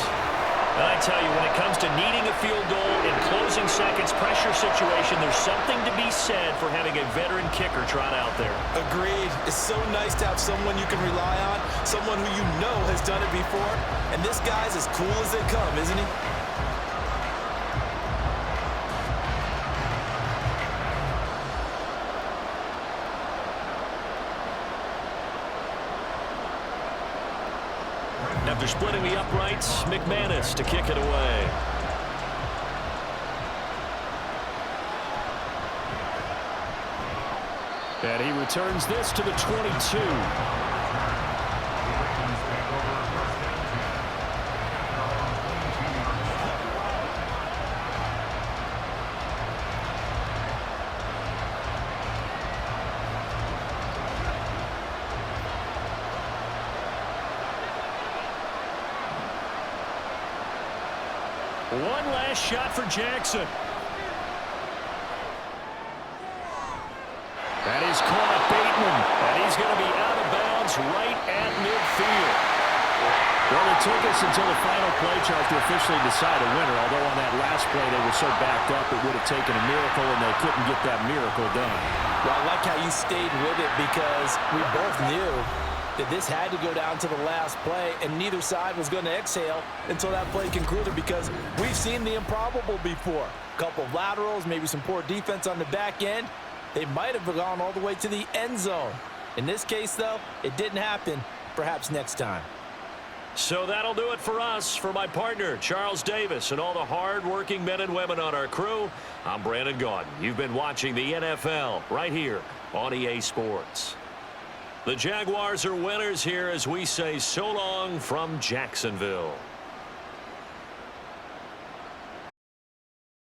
And I tell you, when it comes to needing a field goal in closing seconds, pressure situation, there's something to be said for having a veteran kicker trot out there. Agreed. It's so nice to have someone you can rely on, someone who you know has done it before. And this guy's as cool as they come, isn't he? After splitting the uprights, McManus to kick it away. And he returns this to the 22. One last shot for Jackson. That is caught Bateman, and he's going to be out of bounds right at midfield. Well, it took us until the final play chart to officially decide a winner, although on that last play they were so backed up it would have taken a miracle, and they couldn't get that miracle done. Well, I like how you stayed with it because we both knew that this had to go down to the last play, and neither side was going to exhale until that play concluded because we've seen the improbable before. A couple of laterals, maybe some poor defense on the back end. They might have gone all the way to the end zone. In this case, though, it didn't happen. Perhaps next time. So that'll do it for us. For my partner, Charles Davis, and all the hard-working men and women on our crew, I'm Brandon Gaudin. You've been watching the NFL right here on EA Sports. The Jaguars are winners here as we say so long from Jacksonville.